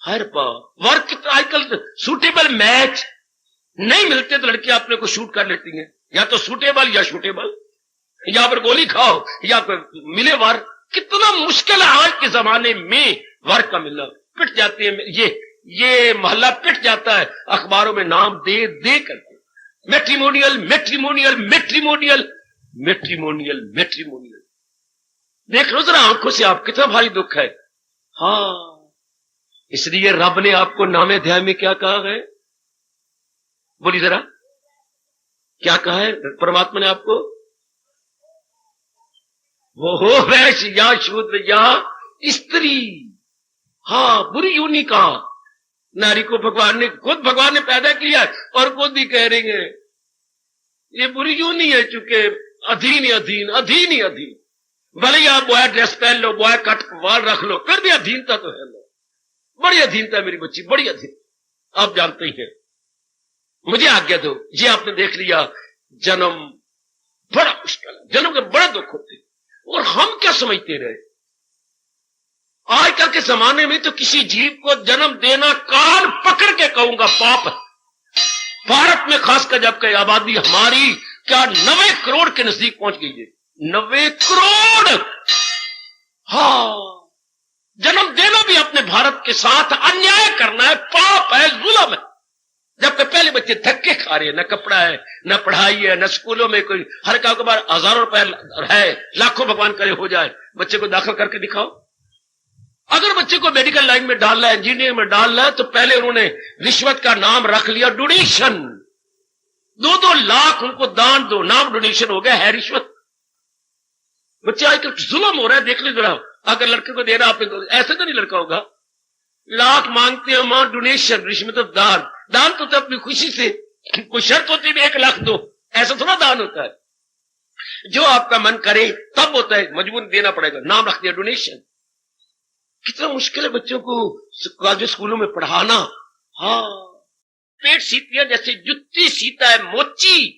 हर वर कितना, आजकल सूटेबल मैच नहीं मिलते तो लड़कियां अपने को शूट कर लेती हैं, या तो सूटेबल या शूटेबल, या फिर गोली खाओ या फिर मिले वर। कितना मुश्किल है आज के जमाने में वर का मिलना, पिट जाती है, ये मोहल्ला पिट जाता है अखबारों में नाम दे दे करके, matrimonial matrimonial matrimonial matrimonial matrimonial. देख लो जरा आंखों से आप, कितना भारी दुख है। हाँ, इसलिए रब ने आपको नामे अध्याय में क्या कहा है, बोली जरा, क्या कहा है परमात्मा ने आपको? वो हो वैश्य या शूद्र या स्त्री। हाँ, बुरी यूं कहा, नारी को भगवान ने पैदा किया और खुद ही कह रही है ये बुरी यूं नहीं है, चूंकि अधीन ही अधीन, अधीन ही अधीन। भले ही आप बॉय ड्रेस पहन लो, बॉय कट वाल रख लो, फिर भी अधीनता तो है। लो, बड़ी अधीनता है मेरी बच्ची, बड़ी अधीन, आप जानते ही हैं। मुझे आज्ञा दो, ये आपने देख लिया, जन्म बड़ा मुश्किल है, जन्म के बड़े दुख होते हैं, और हम क्या समझते रहे। आजकल के जमाने में तो किसी जीव को जन्म देना कान पकड़ के कहूंगा पाप है। भारत में खासकर जबकि आबादी हमारी क्या 90 करोड़ के नजदीक पहुंच गई है, 90 करोड़। हाँ, जन्म देना भी अपने भारत के साथ अन्याय करना है, पाप है, जुल्म है। जबकि पहले बच्चे धक्के खा रहे हैं, न कपड़ा है, न पढ़ाई है, न स्कूलों में कोई, हर काम के बाद हजारों रुपए है, लाखों भगवान करे हो जाए, बच्चे को दाखिल करके दिखाओ। अगर बच्चे को मेडिकल लाइन में डालना है, इंजीनियरिंग में डालना है, तो पहले उन्होंने रिश्वत का नाम रख लिया डोनेशन। 2-2 लाख उनको दान दो, नाम डोनेशन हो गया है रिश्वत। बच्चे आजकल जुल्म हो रहा है, देख ली जरा। अगर लड़के को देना आपने तो ऐसे तो नहीं लड़का होगा, लाख मांगते हैं मां डोनेशन, रिश्वत दान। दान तो अपनी खुशी से, कोई शर्त होती है 1 लाख दो, ऐसा थोड़ा दान होता है। जो आपका मन करे तब होता है, मजबूर देना पड़ेगा, नाम रख दिया डोनेशन। कितना मुश्किल है बच्चों को कॉलेज स्कूलों में पढ़ाना। हाँ, पेट सीतियां जैसे जुत्ती सीता है मोची,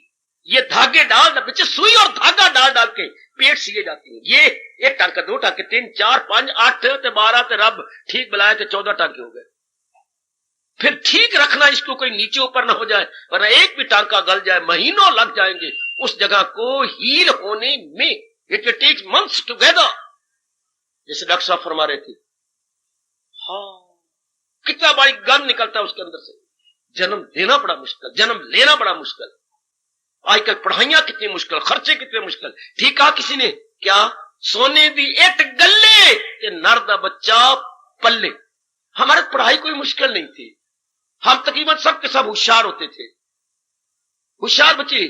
ये धागे डाल बच्चे सुई और धागा डाल डाल के पेट सिए जाती है। ये 1 टांका, 2 टांके, 3, 4, 5, 8, 12 रब ठीक बुलाए तो 14 टांके हो गए। फिर ठीक रखना इसको, कोई नीचे ऊपर ना हो जाए, वरना एक भी टांका गल जाए महीनों लग जाएंगे उस जगह को हील होने में। It will take months together, जैसे डॉक्टर साहब फरमा रहे थे। हाँ, कितना बड़ी गन निकलता है उसके अंदर से। जन्म देना बड़ा मुश्किल, जन्म लेना बड़ा मुश्किल। आजकल पढ़ाइयां कितनी मुश्किल, खर्चे कितने मुश्किल। ठीक कहा किसी ने, क्या सोने दी 1 गल्ले ते नर दा बच्चा पल्ले। हमारे पढ़ाई कोई मुश्किल नहीं थी, हम तकरीबन सबके सब होशियार होते थे। होशियार बच्चे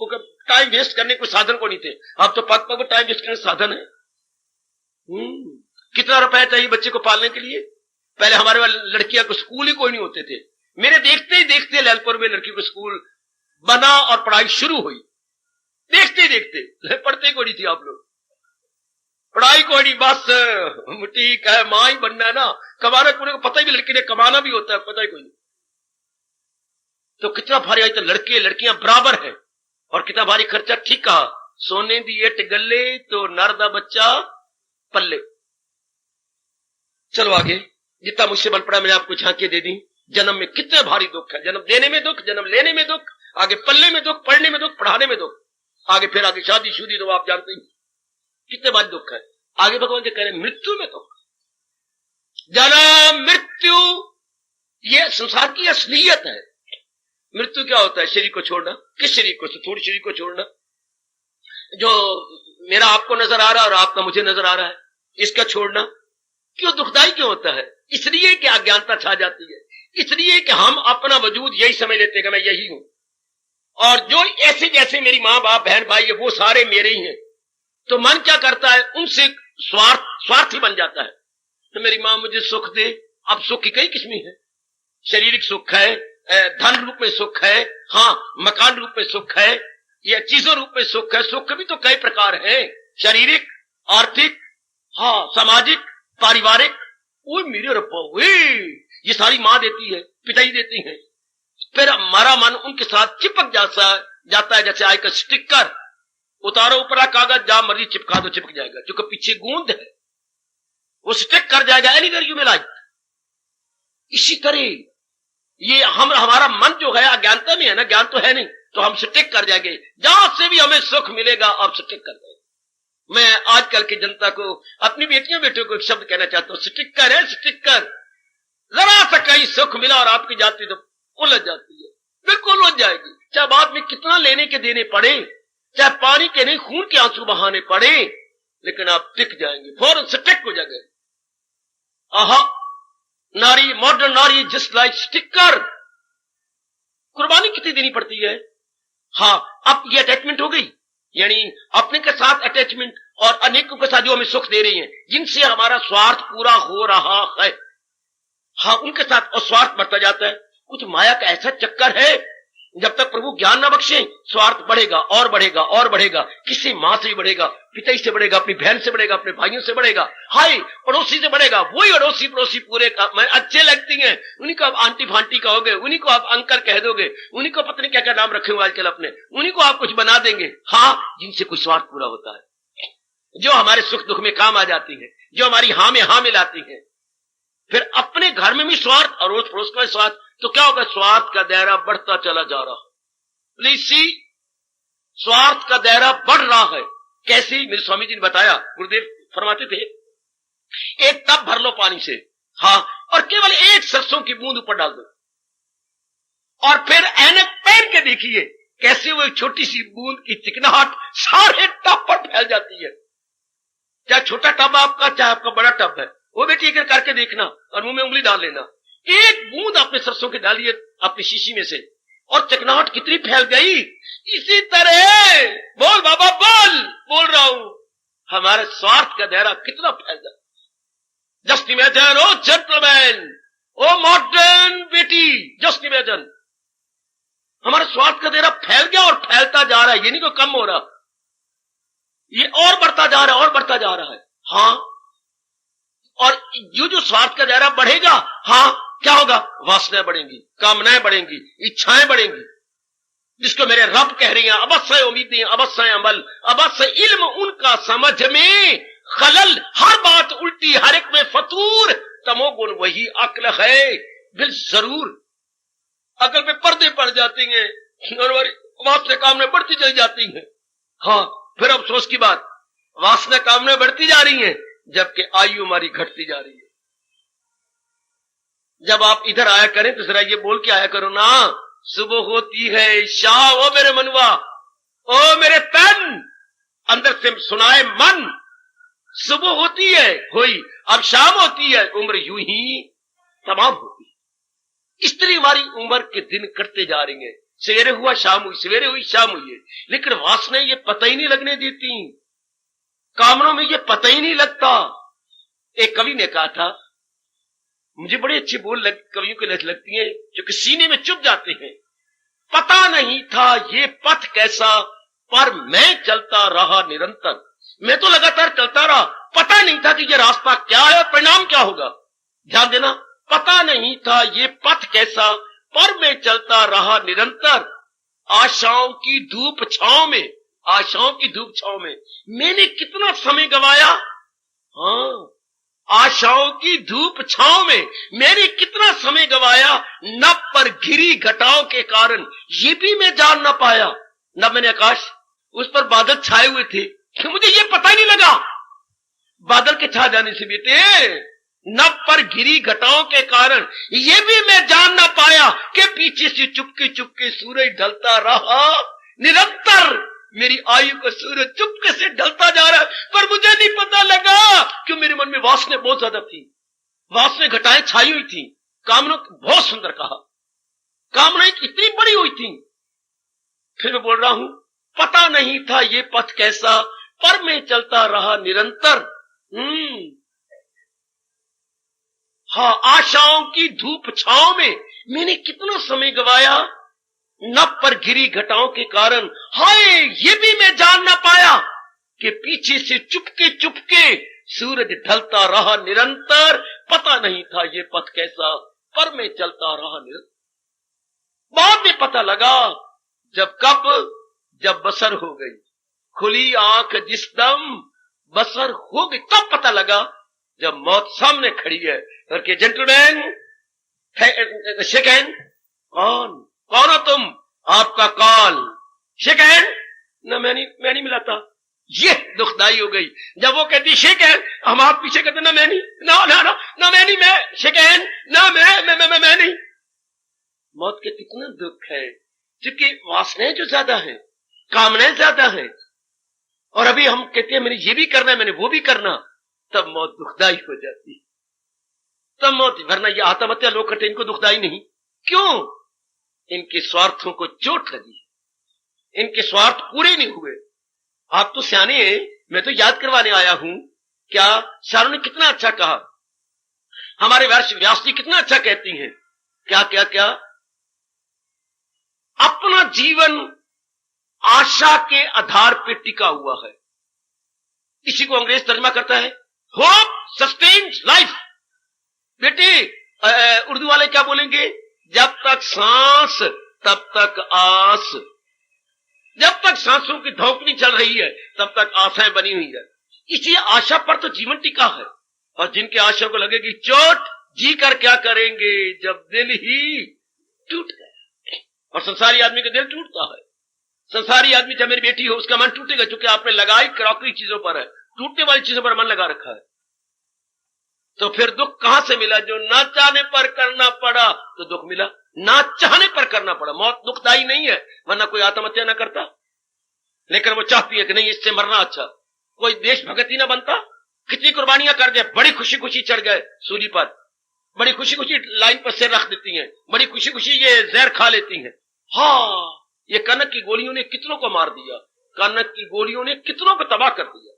को टाइम वेस्ट करने कोई साधन को नहीं थे। अब तो पग पग टाइम वेस्ट करने साधन है। कितना रुपया चाहिए बच्चे को पालने के लिए। पहले हमारे वाले लड़कियां को स्कूल ही कोई नहीं होते थे। मेरे देखते ही देखते लैलपुर में लड़की को स्कूल बना और पढ़ाई शुरू हुई। देखते ही देखते, पढ़ते कोई नहीं थी आप लोग, पढ़ाई कोई नहीं, बस ठीक है मां ही बनना है ना, कमाना पूरे को पता ही नहीं, लड़की ने कमाना भी होता है पता ही कोई नहीं। तो कितना भारी, आज तो लड़के लड़कियां बराबर है और कितना भारी खर्चा। ठीक कहा, सोने दी 1 गल्ले तो नर दा बच्चा पल्ले। चलो आगे, जितना मुझसे बल पड़ा मैंने आपको झांकी दे दी। जन्म में कितने भारी दुख है, जन्म देने में दुख, जन्म लेने में दुख, आगे पल्ले में दुख, पढ़ने में दुख, पढ़ाने में दुख, आगे फिर आगे शादी शुदी तो आप जानते ही कितने भारी दुख है। आगे भगवान जी कह रहे मृत्यु में दुख। जन्म मृत्यु ये संसार की असलियत है। मृत्यु क्या होता है? शरीर को छोड़ना। किस शरीर को? स्थूल शरीर को छोड़ना, जो मेरा आपको नजर आ रहा है और आपका मुझे नजर आ रहा है, इसका छोड़ना। क्यों दुखदाई क्यों होता है? इसलिए कि अज्ञानता छा जाती है, इसलिए कि हम अपना वजूद यही समझ लेते हैं कि मैं यही हूं, और जो ऐसे जैसे मेरी माँ बाप बहन भाई है वो सारे मेरे ही हैं। तो मन क्या करता है? उनसे स्वार्थी बन जाता है। तो मेरी माँ मुझे सुख दे। अब सुख की कई किस्में हैं, शारीरिक सुख है, धन रूप में सुख है, हाँ मकान रूप में सुख है, या चीजों रूप में सुख है। सुख भी तो कई प्रकार हैं, शारीरिक, आर्थिक, हाँ सामाजिक, पारिवारिक। वो मेरे रब्बा, ये सारी माँ देती है, पिताजी देती हैं। फिर हमारा मन उनके साथ चिपक जाता है जैसे आजकल स्टिकर उतारो ऊपरा कागज, जहां मर्जी चिपका दो चिपक जाएगा, जो कि पीछे गूंद है वो स्टिक कर जाएगा एनीवेयर यू मे लाइक। इसी तरह ये हमारा मन जो है अज्ञानता में है ना, ज्ञान तो है नहीं, तो हम स्टिक कर जाएंगे, जहां से भी हमें सुख मिलेगा अब स्टिक कर जाएंगे। मैं आजकल की जनता को, अपनी बेटियों बेटियों को एक शब्द कहना चाहता हूं, स्टिकर है स्टिकर। जरा सा कहीं सुख मिला और आपकी जाती तो उलझ जाती है, बिल्कुल उलझ जाएगी। चाहे बाद में कितना लेने के देने पड़े, चाहे पानी के नहीं खून के आंसू बहाने पड़े, लेकिन आप टिक जाएंगे, फौरन स्टिक हो जाएंगे। आहा, नारी, मॉडर्न नारी जस्ट लाइक स्टिकर। कुर्बानी कितनी देनी पड़ती है। हाँ, अब ये अटैचमेंट हो गई, यानी अपने के साथ अटैचमेंट और अनेकों के साथ जो हमें सुख दे रही हैं, जिनसे हमारा स्वार्थ पूरा हो रहा है, हाँ उनके साथ और स्वार्थ बढ़ता जाता है। कुछ माया का ऐसा चक्कर है, जब तक प्रभु ज्ञान न बख्शे स्वार्थ बढ़ेगा और बढ़ेगा और बढ़ेगा। किसी माँ से बढ़ेगा, पिता से बढ़ेगा, अपनी बहन से बढ़ेगा, अपने भाइयों से बढ़ेगा, हाय पड़ोसी से बढ़ेगा। वही अड़ोसी पड़ोसी पूरे अच्छे लगती हैं, उन्हीं को आप आंटी फांटी कहोगे, उन्हीं को आप अंकल कह दोगे, उन्हीं को पत्नी क्या क्या नाम रखे हुए आजकल अपने, उन्हीं को आप कुछ बना देंगे। हाँ, जिनसे कुछ स्वार्थ पूरा होता है, जो हमारे सुख दुख में काम आ जाती है, जो हमारी हाँ में हाँ मिलाती है। फिर अपने घर में भी स्वार्थ और रोज पड़ोस का स्वार्थ, तो क्या होगा? स्वार्थ का दायरा बढ़ता चला जा रहा। प्लीज सी, स्वार्थ का दायरा बढ़ रहा है। कैसे? मेरे स्वामी जी ने बताया, गुरुदेव फरमाते थे, एक टब भर लो पानी से, हाँ, और केवल एक सरसों की बूंद ऊपर डाल दो, और फिर ऐनक पहन के देखिए कैसे वो छोटी सी बूंद की चिकनाहट सारे टब पर फैल जाती है। चाहे छोटा टब आपका, चाहे आपका बड़ा टब है, वो बेटी एक करके देखना और मुंह में उंगली डाल लेना। एक बूंद आपने सरसों की डाली है अपनी शीशी में से, और चिकनाहट कितनी फैल गई। इसी तरह बोल बाबा बोल रहा हूं, हमारे स्वार्थ का दायरा कितना फैल जाता। जस्ट इमेजिन, ओ जेंटलमैन, ओ मॉडर्न बेटी, जस्ट इमेजिन, हमारे स्वार्थ का दायरा फैल गया और फैलता जा रहा है। ये नहीं कोई कम हो रहा, ये और बढ़ता जा रहा है, और बढ़ता जा रहा है। हाँ, और जो स्वार्थ का दायरा बढ़ेगा, हाँ, क्या होगा? वासनाएं बढ़ेंगी, कामनाएं बढ़ेंगी, इच्छाएं बढ़ेंगी, जिसको मेरे रब कह रही हैं अवश्य उम्मीदें, अवश्य अमल, अवश्य इल्म उनका समझ में खलल, हर बात उल्टी, हर एक में फतूर, तमोगुण वही अक्ल है बिल जरूर। अकल पे पर्दे पड़ जाती हैं और वासना कामनाएं बढ़ती चली जाती हैं। हाँ, फिर अफसोस की बात, वासना कामनाएं बढ़ती जा रही हैं जबकि आयु हमारी घटती जा रही है। जब आप इधर आया करें तो जरा ये बोल के आया करो ना, सुबह होती है शाम, ओ मेरे मनवा, ओ मेरे तन, अंदर से सुनाए मन, सुबह होती है हुई, अब शाम होती है, उम्र यूं ही तमाम होती है। इस तरह हमारी उम्र के दिन कटते जा रही हैं। सवेरे हुआ शाम हुई, सवेरे हुई शाम हुई है, लेकिन वासनाएं ये पता ही नहीं लगने देती, कामनों में ये पता ही नहीं लगता। एक कवि ने कहा था, मुझे बड़ी अच्छी बोल कवियों की लगती है, जो कि सीने में चुभ जाते हैं। पता नहीं था ये पथ कैसा, पर मैं चलता रहा निरंतर। मैं तो लगातार चलता रहा, पता नहीं था कि ये रास्ता क्या है और परिणाम क्या होगा। ध्यान देना, पता नहीं था ये पथ कैसा, पर मैं चलता रहा निरंतर। आशाओं की धूप छांव में, आशाओं की धूप छांव में मैंने कितना समय गवाया। हाँ, आशाओं की धूप छांव में मैंने कितना समय गवाया, नभ पर घिरी घटाओं के कारण ये भी मैं जान ना पाया। नभ मैंने आकाश, उस पर बादल छाए हुए थे, मुझे ये पता ही नहीं लगा। बादल के छा जाने से बेटे, नभ पर घिरी घटाओं के कारण ये भी मैं जान ना पाया कि पीछे से चुपके चुपके सूरज ढलता रहा निरंतर। मेरी आयु का सूरज चुपके से ढलता जा रहा है, पर मुझे नहीं पता लगा क्यों मेरे मन में वासना बहुत ज्यादा थी, वासना घटाएं छाई हुई थी। कामना, बहुत सुंदर कहा, कामनाएं इतनी बड़ी हुई थी। फिर मैं बोल रहा हूं, पता नहीं था ये पथ कैसा, पर मैं चलता रहा निरंतर। हाँ, आशाओं की धूप छांव में मैंने कितना समय गवाया, नभ पर घिरी घटाओं के कारण हाय ये भी मैं जान ना पाया कि पीछे से चुपके चुपके सूरज ढलता रहा निरंतर। पता नहीं था ये पथ कैसा, पर मैं चलता रहा निरंतर। बाद में पता लगा, जब बसर हो गई, खुली आंख जिस दम बसर हो गई, तब पता लगा जब मौत सामने खड़ी है। और के जेंटलमैन, शेक हैंड, कौन हो तुम, आपका कॉल, शेक हैंड। ना मैं नहीं मिलाता, ये दुखदाई हो गई जब वो कहती शेक हैंड, हम आप पीछे कहते ना मैं नहीं, ना मैं नहीं, मैं शेक हैंड, ना मैं नहीं। मौत के कितना दुख है, क्योंकि वासनाएं जो ज्यादा है, कामनाएं ज्यादा है, और अभी हम कहते हैं मैंने ये भी करना है, मैंने वो भी करना, तब मौत दुखदाई हो जाती है। तब मौत, वरना ये आत्महत्या लोग करते, इनको दुखदाई नहीं। क्यों? इनके स्वार्थों को चोट लगी, इनके स्वार्थ पूरे नहीं हुए। आप तो सियाने हैं, मैं तो याद करवाने आया हूं। क्या शारों ने कितना अच्छा कहा, हमारे व्यास जी कितना अच्छा कहती हैं। क्या क्या क्या, अपना जीवन आशा के आधार पर टिका हुआ है। इसी को अंग्रेज तर्जमा करता है होप सस्टेन्स लाइफ। बेटे, उर्दू वाले क्या बोलेंगे, जब तक सांस तब तक आस। जब तक सांसों की धौंकनी चल रही है तब तक आशाएं बनी हुई है। इसी आशा पर तो जीवन टिका है। और जिनके आशा को लगेगी चोट, जी कर क्या करेंगे जब दिल ही टूट गया। और संसारी आदमी का दिल टूटता है। संसारी आदमी चाहे मेरी बेटी हो, उसका मन टूटेगा, क्योंकि आपने लगाई क्रॉकरी चीजों पर है, टूटने वाली चीजों पर मन लगा रखा है। तो फिर दुख कहां से मिला? जो ना चाहने पर करना पड़ा तो दुख मिला, ना चाहने पर करना पड़ा। मौत दुखदाई नहीं है, वरना कोई आत्महत्या ना करता, लेकिन वो चाहती है कि नहीं इससे मरना अच्छा। कोई देशभक्त ही ना बनता, कितनी कुर्बानियां कर दे, बड़ी खुशी खुशी चढ़ गए सूली पर, बड़ी खुशी खुशी लाइन पर सिर रख देती हैं, बड़ी खुशी खुशी ये जहर खा लेती हैं। हाँ, ये कनक की गोलियों ने कितनों को मार दिया, कनक की गोलियों ने कितनों को तबाह कर दिया।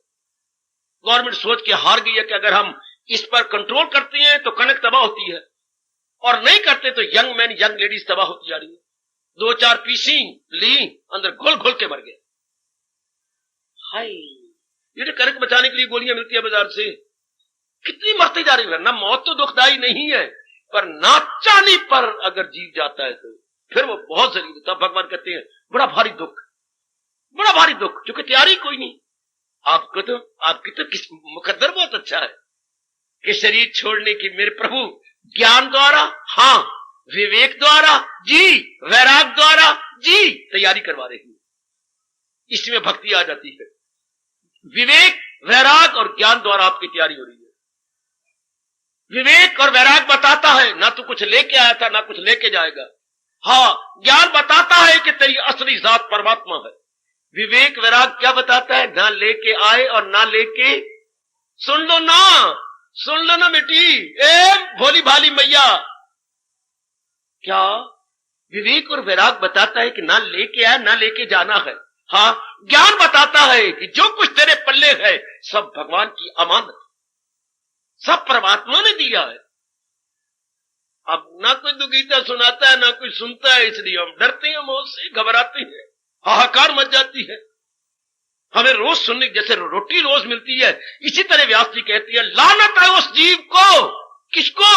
गवर्नमेंट सोच के हार गई है कि अगर हम इस पर कंट्रोल करते हैं तो कनक तबाह होती है, और नहीं करते तो यंग मैन यंग लेडीज तबाह होती जा रही है। 2-4 पीसी ली, अंदर घुल घुल के मर गए। हाय, ये कनक बचाने के लिए गोलियां मिलती है बाजार से, कितनी मरती जा रही है ना। मौत तो दुखदाई नहीं है, पर ना चाहने पर अगर जीव जाता है तो फिर वो बहुत जरूरी होता है। भगवान कहते हैं बड़ा भारी दुख, बड़ा भारी दुख, क्योंकि तैयारी कोई नहीं। आपकी तो मुकद्दर बहुत अच्छा है कि शरीर छोड़ने की मेरे प्रभु ज्ञान द्वारा, हाँ, विवेक द्वारा जी, वैराग द्वारा जी तैयारी करवा रही है। इसमें भक्ति आ जाती है। विवेक, वैराग और ज्ञान द्वारा आपकी तैयारी हो रही है। विवेक और वैराग बताता है ना तू कुछ लेके आया था ना कुछ लेके जाएगा। हाँ, ज्ञान बताता है कि तेरी असली जात परमात्मा है। विवेक वैराग क्या बताता है? ना लेके आए और ना लेके, सुन लो ना बेटी, ए भोली भाली मैया, क्या विवेक और वैराग बताता है कि ना लेके आए ना लेके जाना है। हाँ, ज्ञान बताता है कि जो कुछ तेरे पल्ले है सब भगवान की अमानत, सब परमात्मा ने दिया है। अब ना कोई दुगीता सुनाता है ना कोई सुनता है, इसलिए हम डरते हैं, मौत से घबराते हैं, हाहाकार मच जाती है। हमें रोज सुनने, जैसे रोटी रोज मिलती है, इसी तरह व्यास जी कहती है लानत है उस जीव को, किसको?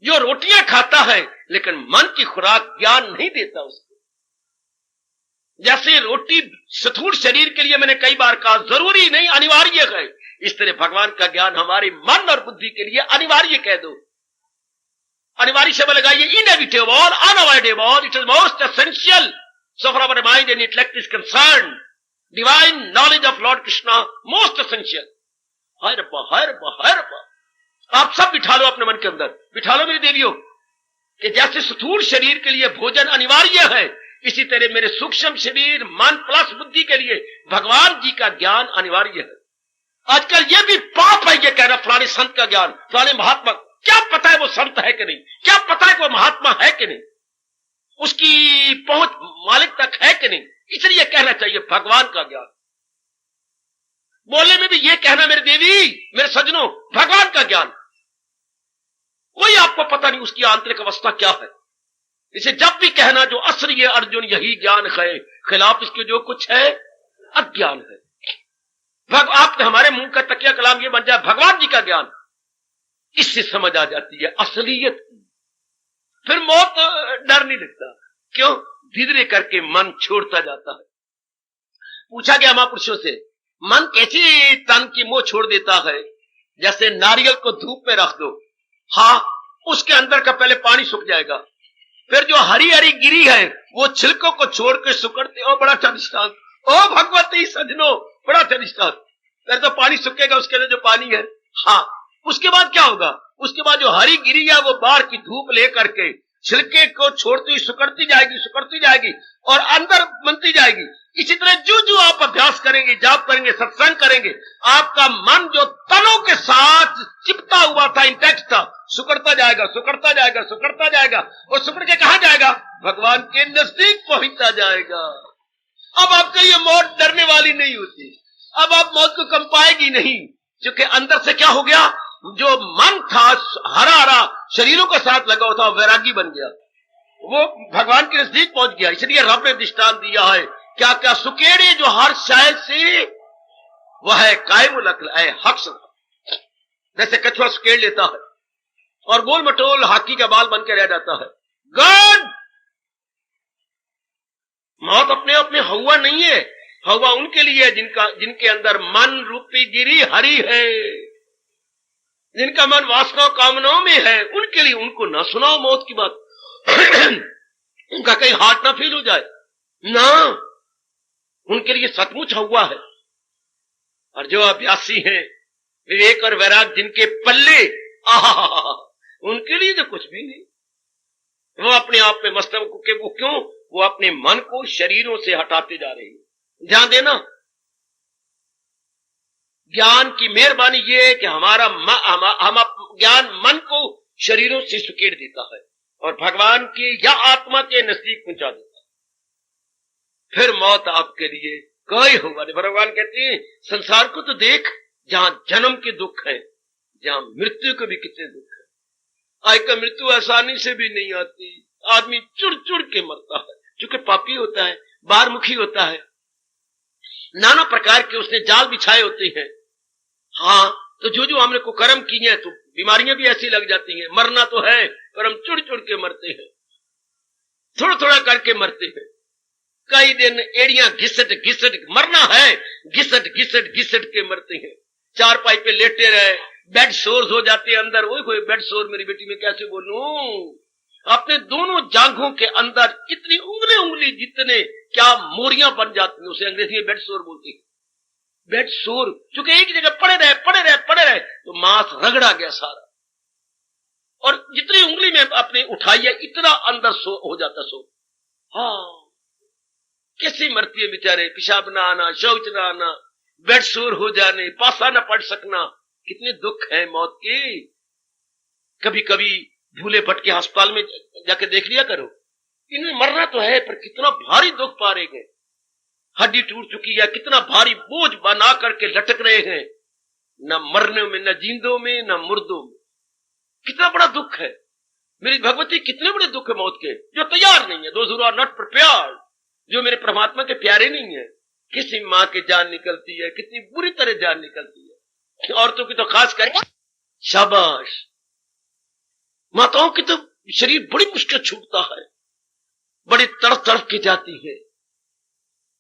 जो रोटियां खाता है लेकिन मन की खुराक ज्ञान नहीं देता उसको। जैसे रोटी स्थूल शरीर के लिए मैंने कई बार कहा जरूरी नहीं, अनिवार्य है, इस तरह भगवान का ज्ञान हमारे मन और बुद्धि के लिए अनिवार्य कह दो। अनिवार्य शब्द लगाइए, inevitable, unavoidable, it is most essential so far our mind and intellect is concerned. Divine knowledge of Lord Krishna most essential. हाय रब्बा, हाय रब्बा, हाय रब्बा। आप सब बिठा लो अपने मन के अंदर, बिठा लो मेरी देवियों, कि जैसे स्थूल शरीर के लिए भोजन अनिवार्य है, इसी तरह मेरे सूक्ष्म शरीर, मन प्लस बुद्धि के लिए भगवान जी का ज्ञान अनिवार्य है। आजकल ये भी पाप है ये कह रहा फलाने संत का ज्ञान, फलाने महात्मा, क्या पता है वो संत है कि नहीं, क्या पता है वो महात्मा है कि नहीं, उसकी पहुंच मालिक तक है कि नहीं। इसलिए कहना चाहिए भगवान का ज्ञान। बोलने में भी ये कहना मेरे देवी, मेरे सज्जनों, भगवान का ज्ञान। कोई आपको पता नहीं उसकी आंतरिक अवस्था क्या है। इसे जब भी कहना जो असली है अर्जुन यही ज्ञान है, खिलाफ इसके जो कुछ है अज्ञान है। आप हमारे मुंह का तकिया कलाम ये बन जाए भगवान जी का ज्ञान, इससे समझ आ जाती है असलियत। फिर मौत डर नहीं लगता, क्यों? धीरे करके मन छोड़ता जाता है। पूछा गया महापुरुषों से, मन कैसे तन की मोह छोड़ देता है? जैसे नारियल को धूप में रख दो, हाँ, उसके अंदर का पहले पानी सूख जाएगा, फिर जो हरी हरी गिरी है वो छिलकों को छोड़ के सुकड़ते, ओ बड़ा चनिष्ठान, ओ भगवती सजनो, बड़ा चनिष्ठान। फिर तो पानी सूखेगा, उसके लिए जो पानी है, हाँ, उसके बाद क्या होगा? उसके बाद जो हरी गिरी है वो बाहर की धूप लेकर के छिलके को छोड़ती हुई सुकड़ती जाएगी और अंदर बनती जाएगी। इसी तरह जो आप अभ्यास करेंगे, जाप करेंगे, सत्संग करेंगे, आपका मन जो तनों के साथ चिपटा हुआ था, इंटैक्ट था, सुकड़ता जाएगा और सुकड़ के कहां जाएगा? भगवान के नजदीक पहुंचता जाएगा। अब आपके लिए मौत डरने वाली नहीं होती, अब आप मौत को कंपाएगी नहीं, क्योंकि अंदर से क्या हो गया? जो मन था हरा शरीरों के साथ लगा हुआ था, वैरागी बन गया, वो भगवान के नजदीक पहुंच गया। इसलिए रब ने दृष्टांत दिया है, क्या क्या सुकेड़े जो हर शायद से वह है कायमुल अक्ल है हक। जैसे कछुआ सुकेड़ लेता है और गोल मटोल हाथी का बाल बन के रह जाता है। गॉड, मौत अपने आप में हवा नहीं है, हवा उनके लिए जिनके अंदर मन रूपी गिरी हरी है, जिनका मन वासनाओं कामनाओं में है, उनके लिए। उनको ना सुनाओ मौत की बात उनका कहीं हार्ट ना फील हो जाए ना, उनके लिए सचमुच हुआ है। और जो अभ्यासी हैं, विवेक और वैराग जिनके पल्ले आहा, उनके लिए तो कुछ भी नहीं। वो अपने आप में मस्त है। वो क्यों? वो अपने मन को शरीरों से हटाते जा रहे हैं। ध्यान देना, ज्ञान की मेहरबानी ये है कि हमारा हम ज्ञान मन को शरीरों से सुकेड़ देता है और भगवान की या आत्मा के नजदीक पहुंचा देता है। फिर मौत आपके लिए कोई होगा नहीं। भगवान कहते हैं संसार को तो देख, जहां जन्म के दुख है, जहां मृत्यु के भी कितने दुख है। आज का मृत्यु आसानी से भी नहीं आती, आदमी चुड़ चुड़ के मरता है, चूंकि पापी होता है, बारमुखी होता है, नाना प्रकार के उसने जाल बिछाए होते हैं। हाँ, तो जो हमने को कर्म किए हैं तो बीमारियां भी ऐसी लग जाती हैं। मरना तो है पर हम चुड़ चुड़ के मरते हैं, थोड़ा थोड़ा करके मरते हैं। कई दिन एड़ियां घिसट घिसट मरना है, घिसट घिसट घिसट के मरते हैं। चार पाई पे लेटे रहे, बेड सोर्स हो जाते हैं अंदर। ओए बेड सोर मेरी बेटी में कैसे बोलूं? अपने दोनों जांघों के अंदर इतनी उंगली जितने क्या मोरियां बन जाती हैं, उसे अंग्रेजी में बेड सोर बोलते हैं। बेड सोर, क्योंकि एक जगह पड़े रहे तो मांस रगड़ा गया सारा, और जितनी उंगली में अपने उठाई है इतना अंदर हो जाता सो। हाँ, कैसे मरती है बेचारे, पेशाब ना आना, शौच ना आना, बेड सोर हो जाने, पासा न पड़ सकना, कितने दुख है मौत के। कभी कभी भूले भटके अस्पताल में जाके देख लिया करो, इनमें मरना तो है पर कितना भारी दुख पा रहे हैं। हड्डी टूट चुकी है, कितना भारी बोझ बना करके लटक रहे हैं, न मरने में, न जिंदों में, न मुर्दों में। कितना बड़ा दुख है मेरी भगवती, कितने बड़े दुख है मौत के, जो तैयार नहीं है। Those who are not prepared, जो मेरे परमात्मा के प्यारे नहीं है। किसी माँ की जान निकलती है, कितनी बुरी तरह जान निकलती है। औरतों की तो खास करके शाबाश, माताओं की तो शरीर बड़ी मुश्किल छूटता है, बड़ी तड़प तड़प की जाती है।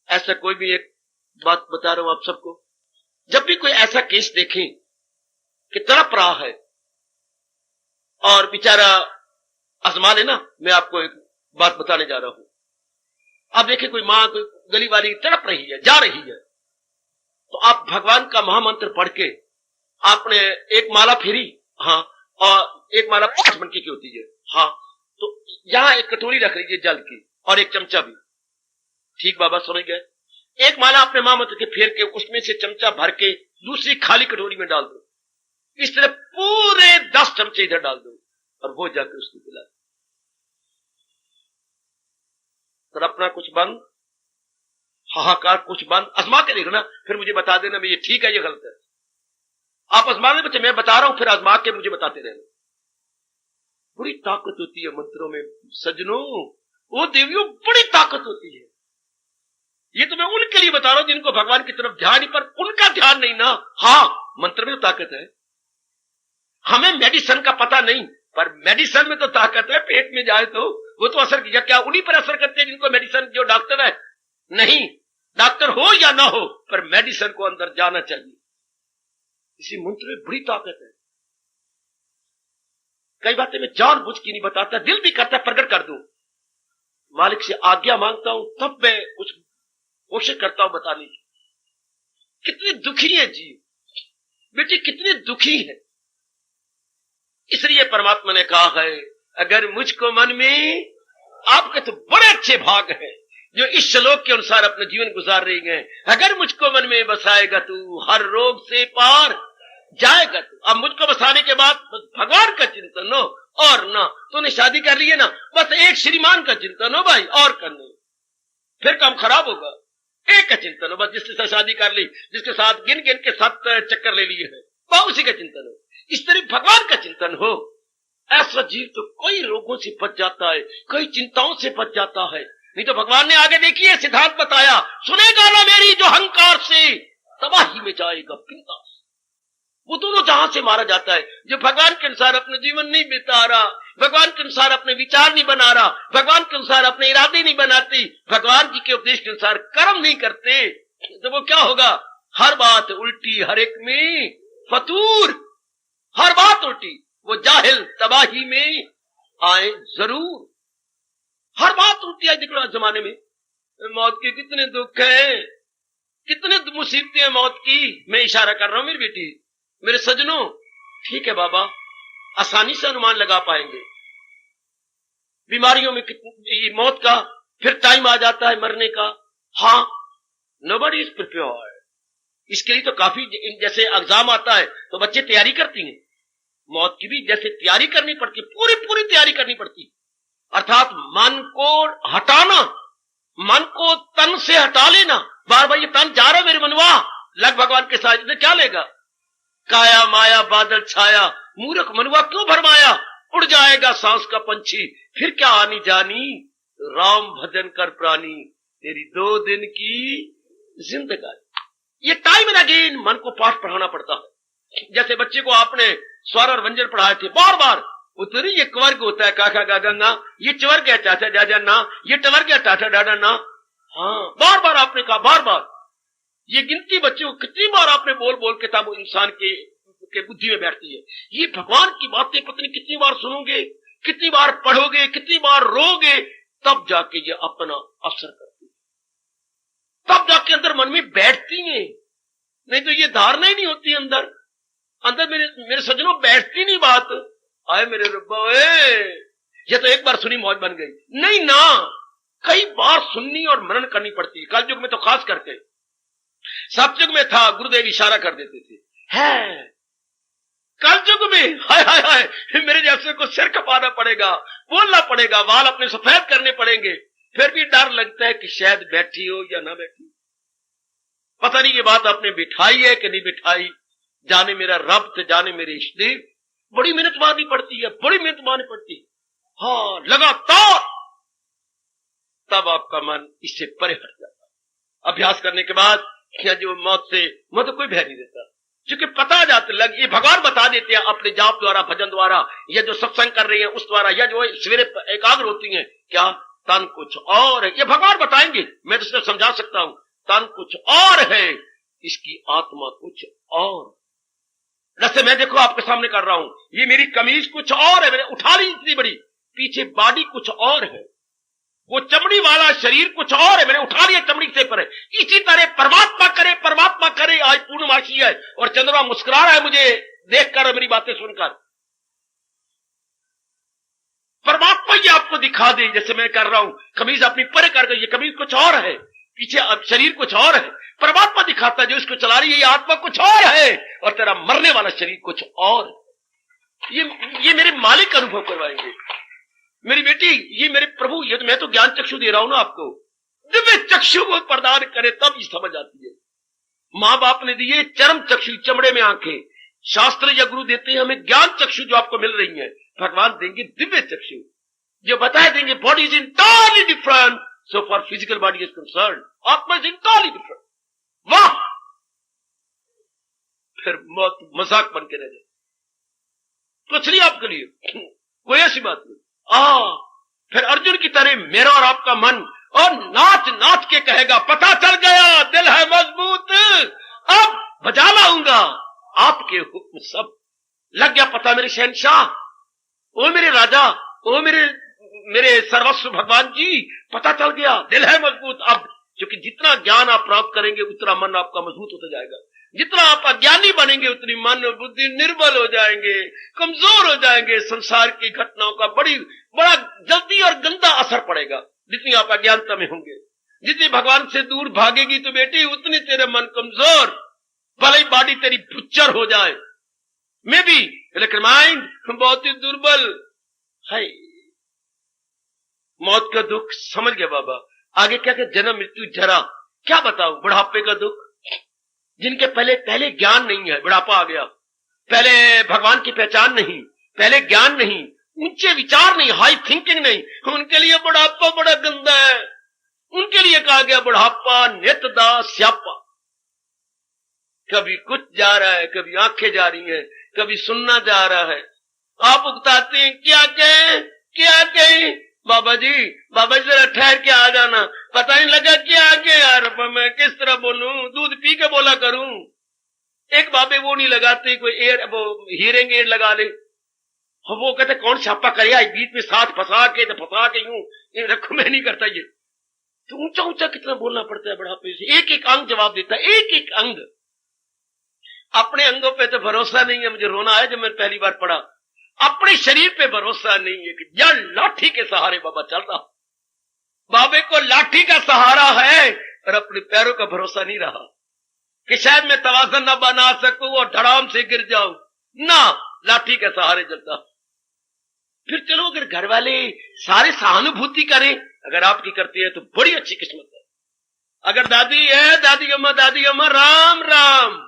ऐसा कोई भी एक बात बता रहा हूं आप सबको, जब भी कोई ऐसा केस देखें कि तड़प रहा है और बेचारा आजमा लेना, मैं आपको एक बात बताने जा रहा हूं। आप देखें कोई मां, कोई गली वाली तड़प रही है, जा रही है, तो आप भगवान का महामंत्र पढ़ के आपने एक माला फेरी, हाँ, और एक माला 5 मनकी की होती है, हाँ, तो यहां एक कटोरी रख लीजिए जल की और एक चमचा भी। ठीक बाबा, समझ गए? एक माला अपने महामंत्र के फेर के उसमें से चमचा भर के दूसरी खाली कटोरी में डाल दो। इस तरह पूरे 10 चमचे इधर डाल दो और वो जाकर उसको पिला दो। तड़पना कुछ बंद, हाहाकार कुछ बंद। आजमा के देखना, फिर मुझे बता देना ये ठीक है, ये गलत है। आप आजमाने बच्चे, मैं बता रहा हूं, फिर आजमा के मुझे बताते रहना। बड़ी ताकत होती है मंत्रों में सज्जनों, वो देवियों बड़ी ताकत होती है। ये तो मैं उनके लिए बता रहा हूं जिनको भगवान की तरफ ध्यान ही, पर उनका ध्यान नहीं ना। हाँ, मंत्र में तो ताकत है। हमें मेडिसिन का पता नहीं, पर मेडिसिन में तो ताकत है। पेट में जाए तो वो तो असर किया, क्या उन्हीं पर असर करते हैं जिनको मेडिसिन, जो डॉक्टर है? नहीं, डॉक्टर हो या ना हो, पर मेडिसिन को अंदर जाना चाहिए। इसी मंत्र में बड़ी ताकत है। कई बातें मैं जानबूझ के नहीं बताता, दिल भी करता प्रकट कर दूं, मालिक से आज्ञा मांगता हूं, तब मैं कुछ कोशिश करता हूं बताने की। कितनी दुखी है जीव, बेटी कितनी दुखी है। इसलिए परमात्मा ने कहा है, अगर मुझको मन में, आपके तो बड़े अच्छे भाग हैं जो इस श्लोक के अनुसार अपना जीवन गुजार रही हैं। अगर मुझको मन में बसाएगा तू, हर रोग से पार जाएगा तू। अब मुझको बसाने के बाद भगवान का चिंतन हो, और ना तूने शादी कर ली है ना, बस एक श्रीमान का चिंतन हो भाई, और करने, फिर काम खराब होगा। एक का चिंतन हो बस, जिसके साथ शादी कर ली, जिसके साथ गिन गिन के 7 चक्कर ले लिए हैं, वह उसी का चिंतन हो। इस तरह भगवान का चिंतन हो, ऐसा जीव तो कई रोगों से बच जाता है, कई चिंताओं से बच जाता है। नहीं तो भगवान ने आगे देखिए सिद्धांत बताया, सुनेगा ना मेरी जो अहंकार से, तबाही में जाएगा पिता। वो दोनों जहां से मारा जाता है, जो भगवान के अनुसार अपने जीवन नहीं बिता रहा, भगवान के अनुसार अपने विचार नहीं बना रहा, भगवान के अनुसार अपने इरादे नहीं बनाती, भगवान जी के उपदेश के अनुसार कर्म नहीं करते, तो वो क्या होगा? हर बात उल्टी, हर एक में फतूर, हर बात उल्टी। वो जाहिल तबाही में आए जरूर, हर बात उल्टी है। देखो आज जमाने में मौत के कितने दुख है, कितने मुसीबतें हैं मौत की। मैं इशारा कर रहा हूं मेरी बेटी, मेरे सजनों, ठीक है बाबा, आसानी से अनुमान लगा पाएंगे। बीमारियों में कितनी मौत का फिर टाइम आ जाता है मरने का। हाँ, नोबडी इज प्रिपेयर्ड। इसके लिए तो काफी, जैसे एग्जाम आता है तो बच्चे तैयारी करती हैं, मौत की भी जैसे तैयारी करनी पड़ती है, पूरी तैयारी करनी पड़ती है। अर्थात मन को हटाना, मन को तन से हटा लेना। बार बार ये तन जा रहा है मेरे मनवा, लग भगवान के साथ, क्या लेगा? काया माया बादल छाया, मूर्ख मनवा क्यों भरमाया? उड़ जाएगा सांस का पंछी, फिर क्या आनी जानी, राम भजन कर प्राणी, तेरी 2 दिन की जिंदगानी। ये टाइम एंड अगेन मन को पाठ पढ़ाना पड़ता है। जैसे बच्चे को आपने स्वर और व्यंजन पढ़ाए थे, बार बार उतरी, ये कवर्ग होता है काका गा गंगा, ये चवर्ग है चाचा जाजा ना, ये टवर्ग है टाटा डाडा ना। हाँ, बार बार आपने कहा, बार बार। ये गिनती बच्चों को कितनी बार आपने बोल बोल के तब इंसान के बुद्धि में बैठती है। ये भगवान की बातें पत्नी कितनी बार सुनोगे, कितनी बार पढ़ोगे, कितनी बार रोगे, तब जाके ये अपना असर करती है, तब जाके अंदर मन में बैठती है। नहीं तो ये धारणा ही नहीं होती अंदर। अंदर मेरे सज्जनों बैठती नहीं बात। आए मेरे रब्बा, ये तो एक बार सुनी मौज बन गई, नहीं ना, कई बार सुननी और मनन करनी पड़ती है। कल युग में तो खास करके, सतयुग में था गुरुदेव इशारा कर देते थे, है कल युग में हाय हाय हाय मेरे जैसे को सिर खपाना पड़ेगा, बोलना पड़ेगा, वाल अपने सफेद करने पड़ेंगे, फिर भी डर लगता है कि शायद बैठी हो या ना बैठी। पता नहीं ये बात आपने बिठाई है कि नहीं बिठाई, जाने मेरा रब तो जाने मेरे इष्टदेव। बड़ी मेहनत मारनी पड़ती है, बड़ी मेहनत मारनी पड़ती है, हाँ, लगातार, तब आपका मन इससे परे हट जाता है। अभ्यास करने के बाद क्या जो मौत से मुझे कोई भय नहीं देता, क्योंकि पता जाते लग, ये भगवान बता देते हैं अपने जाप द्वारा, भजन द्वारा, या जो सत्संग कर रही है उस द्वारा, या जो सवेरे एकाग्र होती हैं, क्या तन कुछ और है, ये भगवान बताएंगे, मैं तो सिर्फ समझा सकता हूं। तन कुछ और है, इसकी आत्मा कुछ और। जैसे मैं देखो आपके सामने कर रहा हूं, ये मेरी कमीज कुछ और है, मैंने उठा ली इतनी बड़ी, पीछे बॉडी कुछ और है, वो चमड़ी वाला शरीर कुछ और है, मैंने उठा लिया चमड़ी से पर है। इसी तरह परमात्मा करे, परमात्मा करे। आज पूर्णमासी है और चंद्रमा मुस्कुरा रहा है मुझे देखकर, मेरी बातें सुनकर। परमात्मा ये आपको दिखा दे, जैसे मैं कर रहा हूं, कमीज अपनी परे कर गई, ये कमीज कुछ और है, पीछे अब शरीर कुछ और है। परमात्मा दिखाता है जो इसको चला रही है, ये आत्मा कुछ और है, और तेरा मरने वाला शरीर कुछ और। ये मेरे मालिक अनुभव करवाएंगे। मेरी बेटी, ये मेरे प्रभु, ये तो मैं तो ज्ञान चक्षु दे रहा हूं ना आपको, दिव्य चक्षु को प्रदान करे तब ये समझ आती है। मां बाप ने दिए चरम चक्षु, चमड़े में आंखें, शास्त्र या गुरु देते हैं हमें ज्ञान चक्षु जो आपको मिल रही है, भगवान देंगे दिव्य चक्षु जो बता देंगे body is entirely different, so for physical body is concern, आत्मा इज इंटायरली डिफरेंट। वाह, फिर मौत मजाक बन के रह जाए, कुछ नहीं आपके लिए, कोई ऐसी बात नहीं। फिर अर्जुन की तरह मेरा और आपका मन और नाच नाच के कहेगा, पता चल गया दिल है मजबूत, अब बजा लाऊंगा आपके हुक्म सब। लग गया पता मेरे शहनशाह, ओ मेरे राजा, ओ मेरे सर्वस्व भगवान जी, पता चल गया दिल है मजबूत। अब क्योंकि जितना ज्ञान आप प्राप्त करेंगे उतना मन आपका मजबूत होता जाएगा, जितना आप अज्ञानी बनेंगे उतनी मन और बुद्धि निर्बल हो जाएंगे, कमजोर हो जाएंगे। संसार की घटनाओं का बड़ा जल्दी और गंदा असर पड़ेगा जितनी आप अज्ञानता में होंगे। जितनी भगवान से दूर भागेगी तो बेटी उतनी तेरे मन कमजोर, भले ही बॉडी तेरी पुच्चर हो जाए, मे बी, लेकिन माइंड बहुत ही दुर्बल है। मौत का दुख समझ गया बाबा। आगे क्या क्या, जन्म मृत्यु जरा, क्या बताऊं, बुढ़ापे का दुख। जिनके पहले ज्ञान नहीं है, बुढ़ापा आ गया, पहले भगवान की पहचान नहीं, पहले ज्ञान नहीं, ऊंचे विचार नहीं, हाई थिंकिंग नहीं, उनके लिए बुढ़ापा बड़ा गंदा है। उनके लिए कहा गया बुढ़ापा नित दा स्यापा। कभी कुछ जा रहा है, कभी आंखें जा रही हैं, कभी सुनना जा रहा है। आप उकताते हैं, क्या कहें बाबा जी जरा ठहर के आ जाना, पता नहीं लगा क्या आगे यार, मैं किस तरह बोलूं, दूध पी के बोला करूं। एक बाबे वो नहीं लगाते, कोई वो हीयरिंग एड लगा ले, वो कहते कौन छापा करे, बीच में साथ फंसा के यूं रखो, मैं नहीं करता ये। तो ऊंचा ऊंचा कितना बोलना पड़ता है बुढ़ापे से, एक एक अंग जवाब देता है, एक एक अंग। अपने अंगों पे तो भरोसा नहीं है, मुझे रोना आया जब मैंने पहली बार पढ़ा। अपने शरीर पे भरोसा नहीं है कि या लाठी के सहारे बाबा चल रहा, बाबे को लाठी का सहारा है और अपने पैरों का भरोसा नहीं रहा कि शायद मैं तवाज़ुन ना बना सकूं और धड़ाम से गिर जाऊं, ना लाठी के सहारे चलता। फिर चलो अगर घर वाले सारे सहानुभूति करें, अगर आपकी करती है तो बड़ी अच्छी किस्मत है। अगर दादी है, दादी अम्मा राम राम,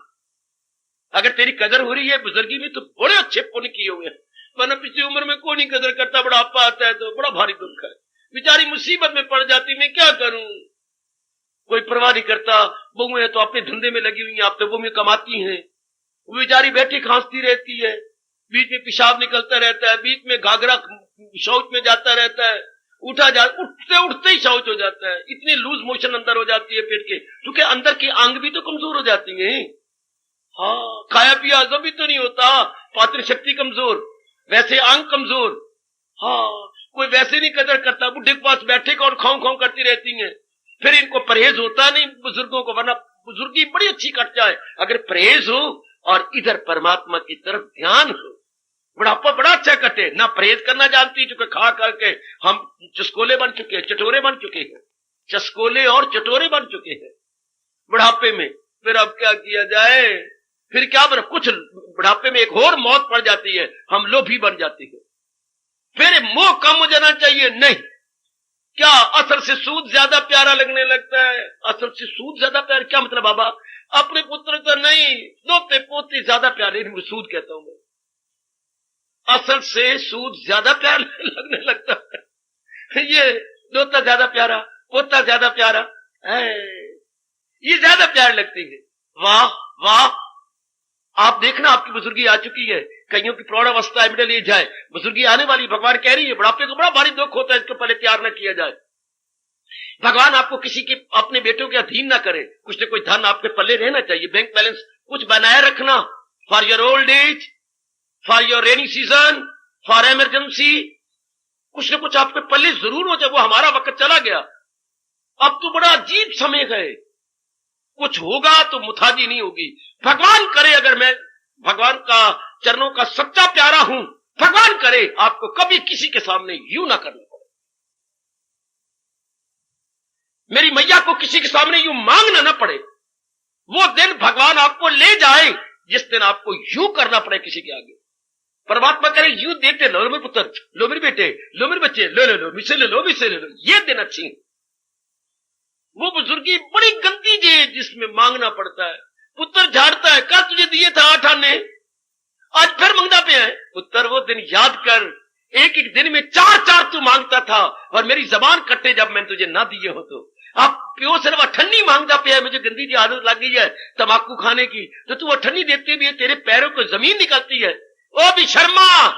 अगर तेरी कदर हो रही है बुजुर्गी में तो बड़े अच्छे पुण्य किए हुए हैं। वरना पिछली उम्र में कोई नहीं कदर करता, बुढ़ापा आता है तो बड़ा भारी दुख है, बेचारी मुसीबत में पड़ जाती, मैं क्या करूं, कोई परवाह नहीं करता। बहू है तो अपने धंधे में लगी हुई है, आप तो बहू में कमाती हैं, वो बेचारी बैठी खांसती रहती है, बीच में पेशाब निकलता रहता है, बीच में घाघरा शौच में जाता रहता है, उठते उठते ही शौच हो जाता है, इतनी लूज मोशन अंदर हो जाती है पेट के, क्योंकि अंदर के अंग भी तो कमजोर हो जाती हैं। हाँ, खाया पिया हजम भी तो नहीं होता, पाचन शक्ति कमजोर, वैसे अंग कमजोर। हाँ, कोई वैसे नहीं कदर करता, बुढ़े के पास बैठे और खाऊ खाऊ करती रहती हैं, फिर इनको परहेज होता नहीं बुजुर्गों को, वरना बुजुर्गी बड़ी अच्छी कट जाए अगर परहेज हो और इधर परमात्मा की तरफ ध्यान हो, बुढ़ापा बड़ा अच्छा कटे। ना परहेज करना जानती, जो खा करके हम चस्कोले बन चुके हैं, चटोरे बन चुके हैं, चस्कोले और चटोरे बन चुके हैं बुढ़ापे में। फिर अब क्या किया जाए, फिर क्या बना, कुछ बुढ़ापे में एक और मौत पड़ जाती है, हम लोभी बन जाते हैं। फिर मोह कम हो जाना चाहिए, नहीं, क्या असल से सूद ज्यादा प्यारा लगने लगता है। असल से सूद ज्यादा प्यारा क्या मतलब बाबा, अपने पुत्र तो नहीं, दोते पोते ज्यादा प्यारे, सूद कहता हूं मैं। असल से सूद ज्यादा प्यारा लगने लगता है, ये दोता ज्यादा प्यारा, पोता ज्यादा प्यारा है, ये ज्यादा प्यार लगती है। वाह वाह, आप देखना आपकी बुजुर्गी आ चुकी है, कईयों की प्रौढ़ अवस्था है, मिडिल एज है, बुजुर्गी आने वाली, भगवान कह रही है बुढ़ापे को बड़ा भारी दुख होता है, इसको पहले तैयार न किया जाए। भगवान आपको किसी के अपने बेटों के अधीन ना करे, कुछ न कुछ धन आपके पल्ले रहना चाहिए, बैंक बैलेंस कुछ बनाए रखना, for your old age, for your rainy season, for emergency, कुछ न कुछ आपके पल्ले जरूर हो जाए। वो हमारा वक्त चला गया, अब तो बड़ा अजीब समय है, कुछ होगा तो मुथाजी नहीं होगी। भगवान करे अगर मैं भगवान का चरणों का सच्चा प्यारा हूं, भगवान करे आपको कभी किसी के सामने यूं ना करना पड़े, मेरी मैया को किसी के सामने यूं मांगना ना पड़े। वो दिन भगवान आपको ले जाए जिस दिन आपको यूं करना पड़े किसी के आगे। परमात्मा करे यूं देते, लो मेरे पुत्र, लो मेरे बेटे, लो मेरे बच्चे, लो लो लो, मिसे ले लो, मिसे ले लो, ये दिन अच्छी है। वो बुजुर्गी बड़ी गंदी जी जिसमें मांगना पड़ता है। पुत्र झाड़ता है, कल तुझे दिए था 8 आने, आज फिर मंगता पे है। पुत्र वो दिन याद कर, एक एक दिन में 4 तू मांगता था और मेरी जबान कटे जब मैंने तुझे ना दिए हो। तो आप प्यो से ठन्नी मांगता पे है, मुझे गंदी जी आदत लग गई है तंबाकू खाने की, तो तू वो ठन्नी देती भी है, तेरे पैरों को जमीन निकलती है। ओ भी शर्मा,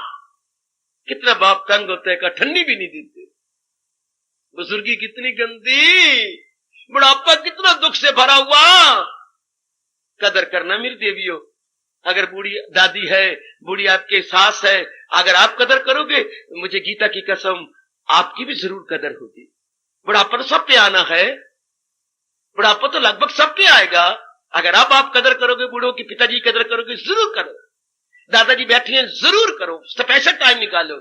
कितना बाप तंग होता है, का ठन्नी भी नहीं देते। बुजुर्गी कितनी गंदी, बुढ़ापा कितना दुख से भरा हुआ। कदर करना मेरी देवियों, अगर बूढ़ी दादी है, बूढ़ी आपके सास है, अगर आप कदर करोगे, मुझे गीता की कसम आपकी भी जरूर कदर होगी। बुढ़ापा तो सब पे आना है, बुढ़ापा तो लगभग सब पे आएगा। अगर आप कदर करोगे, बूढ़ों की पिताजी कदर करोगे, जरूर करो। दादाजी बैठे हैं, जरूर करो, स्पेशल टाइम निकालो,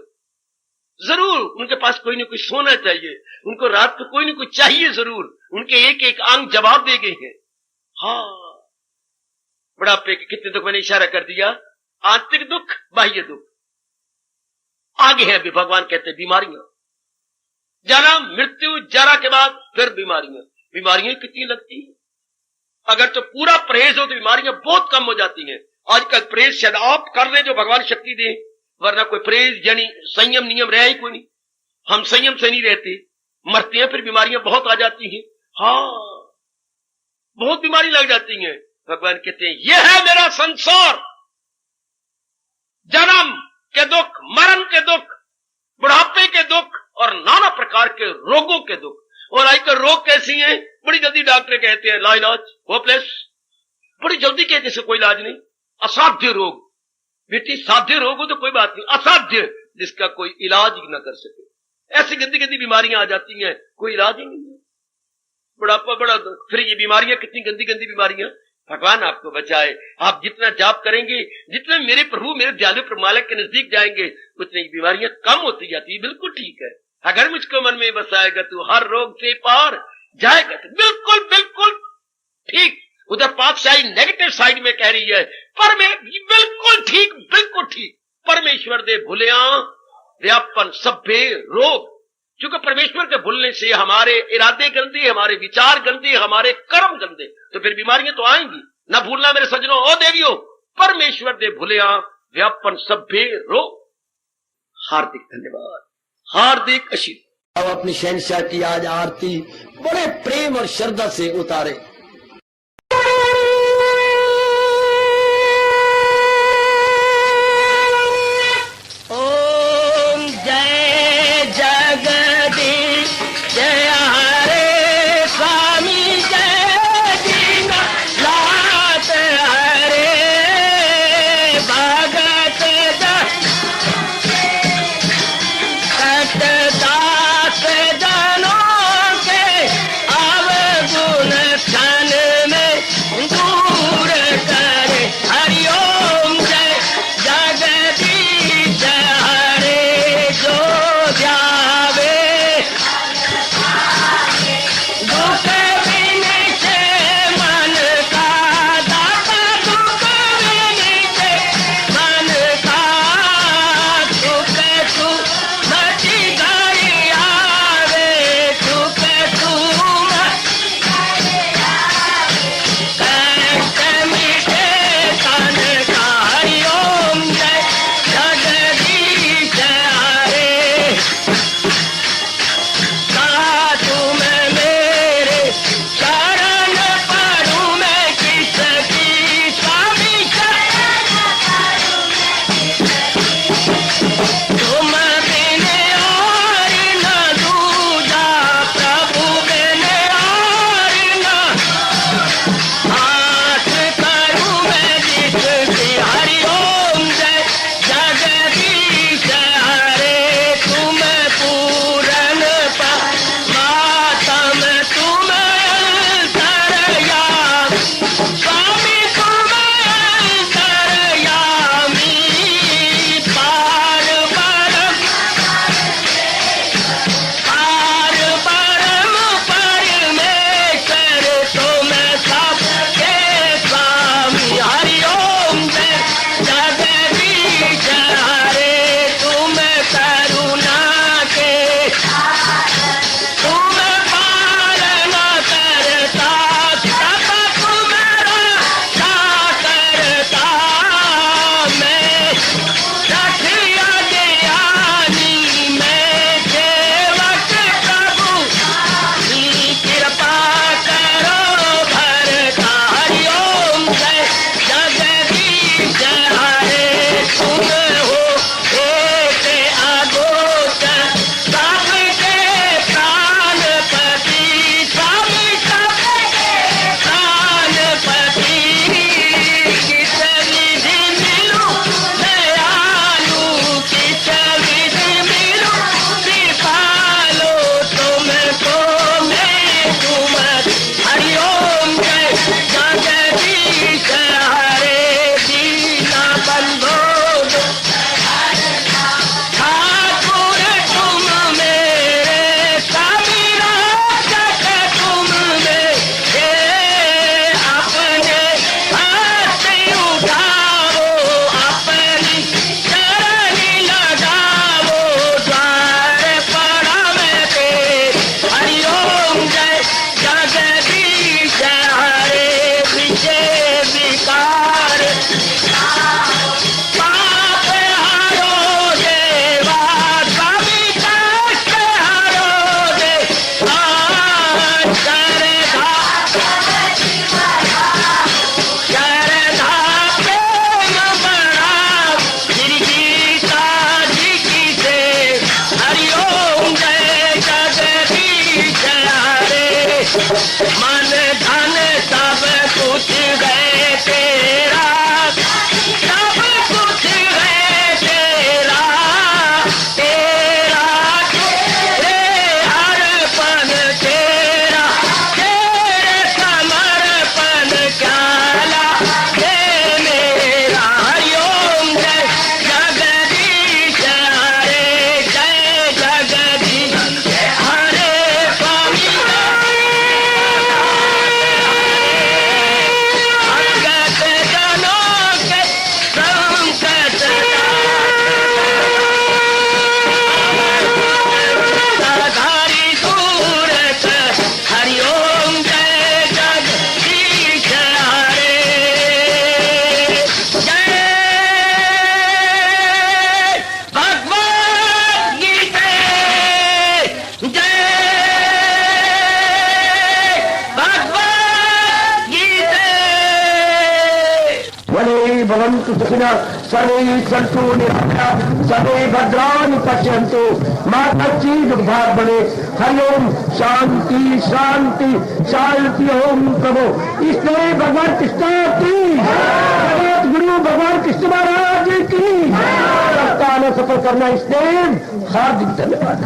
जरूर। उनके पास कोई ना कोई सोना चाहिए, उनको रात को कोई ना कोई चाहिए जरूर, उनके एक एक अंग जवाब दे गए हैं। हाँ, बुढ़ापे के कितने दुख मैंने इशारा कर दिया, आंतरिक दुख, बाह्य दुख, आगे है भी भगवान कहते बीमारियां, जन्म मृत्यु जरा के बाद फिर बीमारियां। बीमारियां कितनी लगती हैं, अगर तो पूरा परहेज हो तो बीमारियां बहुत कम हो जाती हैं। आजकल परहेज शायद आप कर रहे जो भगवान शक्ति दे, वरना कोई परहेज यानी संयम नियम रहा ही कोई नहीं। हम संयम से नहीं रहते, मरते हैं, फिर बीमारियां बहुत आ जाती हैं। हाँ, बहुत बीमारी लग जाती हैं। भगवान कहते हैं यह है मेरा संसार, जन्म के दुख, मरण के दुख, बुढ़ापे के दुख और नाना प्रकार के रोगों के दुख। और आजकल रोग कैसी हैं, बड़ी जल्दी डॉक्टर कहते हैं लाइलाज, होपलेस, बड़ी जल्दी कहते हैं कोई इलाज नहीं, असाध्य रोग। बेटी साध्य रोग हो तो कोई बात नहीं, असाध्य जिसका कोई इलाज ही ना कर सके, ऐसी गंदी गंदी बीमारियां आ जाती हैं, कोई इलाज ही नहीं है। बुढ़ापा बड़ा दुख। फिर ये बीमारियां कितनी गंदी गंदी बीमारियां, भगवान आपको बचाए। आप जितना जाप करेंगे, जितने मेरे प्रभु मेरे दयालु प्रभु मालिक के नजदीक जाएंगे, उतनी बीमारियां कम होती जाती है। बिल्कुल ठीक है, अगर मुझको मन में बसाएगा तू हर रोग से पार जाएगा। तो बिल्कुल बिल्कुल ठीक। उधर पातशाही नेगेटिव साइड में कह रही है, पर मैं बिल्कुल ठीक, बिल्कुल ठीक। परमेश्वर दे भुलिया व्यापन सभ्य रोग। क्योंकि परमेश्वर के भूलने से हमारे इरादे गंदे, हमारे विचार गंदे, हमारे कर्म गंदे, तो फिर बीमारियां तो आएंगी। ना भूलना मेरे सज्जनों ओ देवियों, परमेश्वर दे भुलिया व्यापन सभ्य रोग। हार्दिक धन्यवाद, हार्दिक आशीर्वाद। अब अपनी शहंशाह की आज आरती बड़े प्रेम और श्रद्धा से उतारे। ओम जय जगदीश जय हरे स्वामी जय दीननाथ हरे भगत सतदास जनों के अवगुण क्षण में दूर करे। हरिओम जय जगदीश हरे जो ध्यावे दुख विनिचे मन का दाता, दुख विनिचे मन का सुख सुमति घड़ी आवे, सुख सुमति कष्ट मिटे तन का। हरिओम जय जगदीश हरे कहा तुम मेरे शरण पड़ूं मैं किसकी स्वामी तुम बिन और न दूजा, प्रभु बिन और न आस करूं मैं जिसकी। हरिओम जय जगदीश हरे तुम पूरन मातम तुम तरयाम स्वामी तुम तरयामी पार परम परमेश्वर तुम सबके स्वामी। हरिओम जय जगदीश हरे तुम करुणा के तुम पालना करता, सब तुम रक्षा करता। मैं रखिया ज्ञानी मैं सेवक प्रभु की कृपा करो भरता। हरिओम जय जगदीश हरे तुम हो एक अगोचर सबके प्राणपति, स्वामी सबके प्राणपति। किस विधि मिलूं दयालु, किस विधि मिलूं कृपालु, तुमको मैं सुमत। हरिओम जय जगदीश हरे दीना बंधो ठाकुर तुम मेरे स्वामी रक्षक तुम मेरे। अपने हाथ उठाओ अपनी चरणी लगाओ, द्वार पड़ा मैं तेरे। हरिओम जय जगदीश हरे विजय विकार पाप हरो देवा, स्वामी कष्ट हरो देवा। श्रद्धा प्रेम बढ़ाओ गिरगीता जी की से। हरिओम जय जगदीश हरे मन धन सब कुछ है तेरा, सब कुछ है तेरा, तेरा तेरे अर्पण तेरा, तेरे समर्पण क्या भवन्तु सुखिनः सर्वे सन्तु निरामयाः सर्वे भद्राणि पश्यन्तु मा कश्चित् दुर्भाग् भवेत् हरि ओम शांति शांति शांति ओम प्रभु इसलिए भगवान कृष्ण की जगत गुरु भगवान कृष्ण महाराज की सप्ताह सफल करना इसलिए हार्दिक धन्यवाद।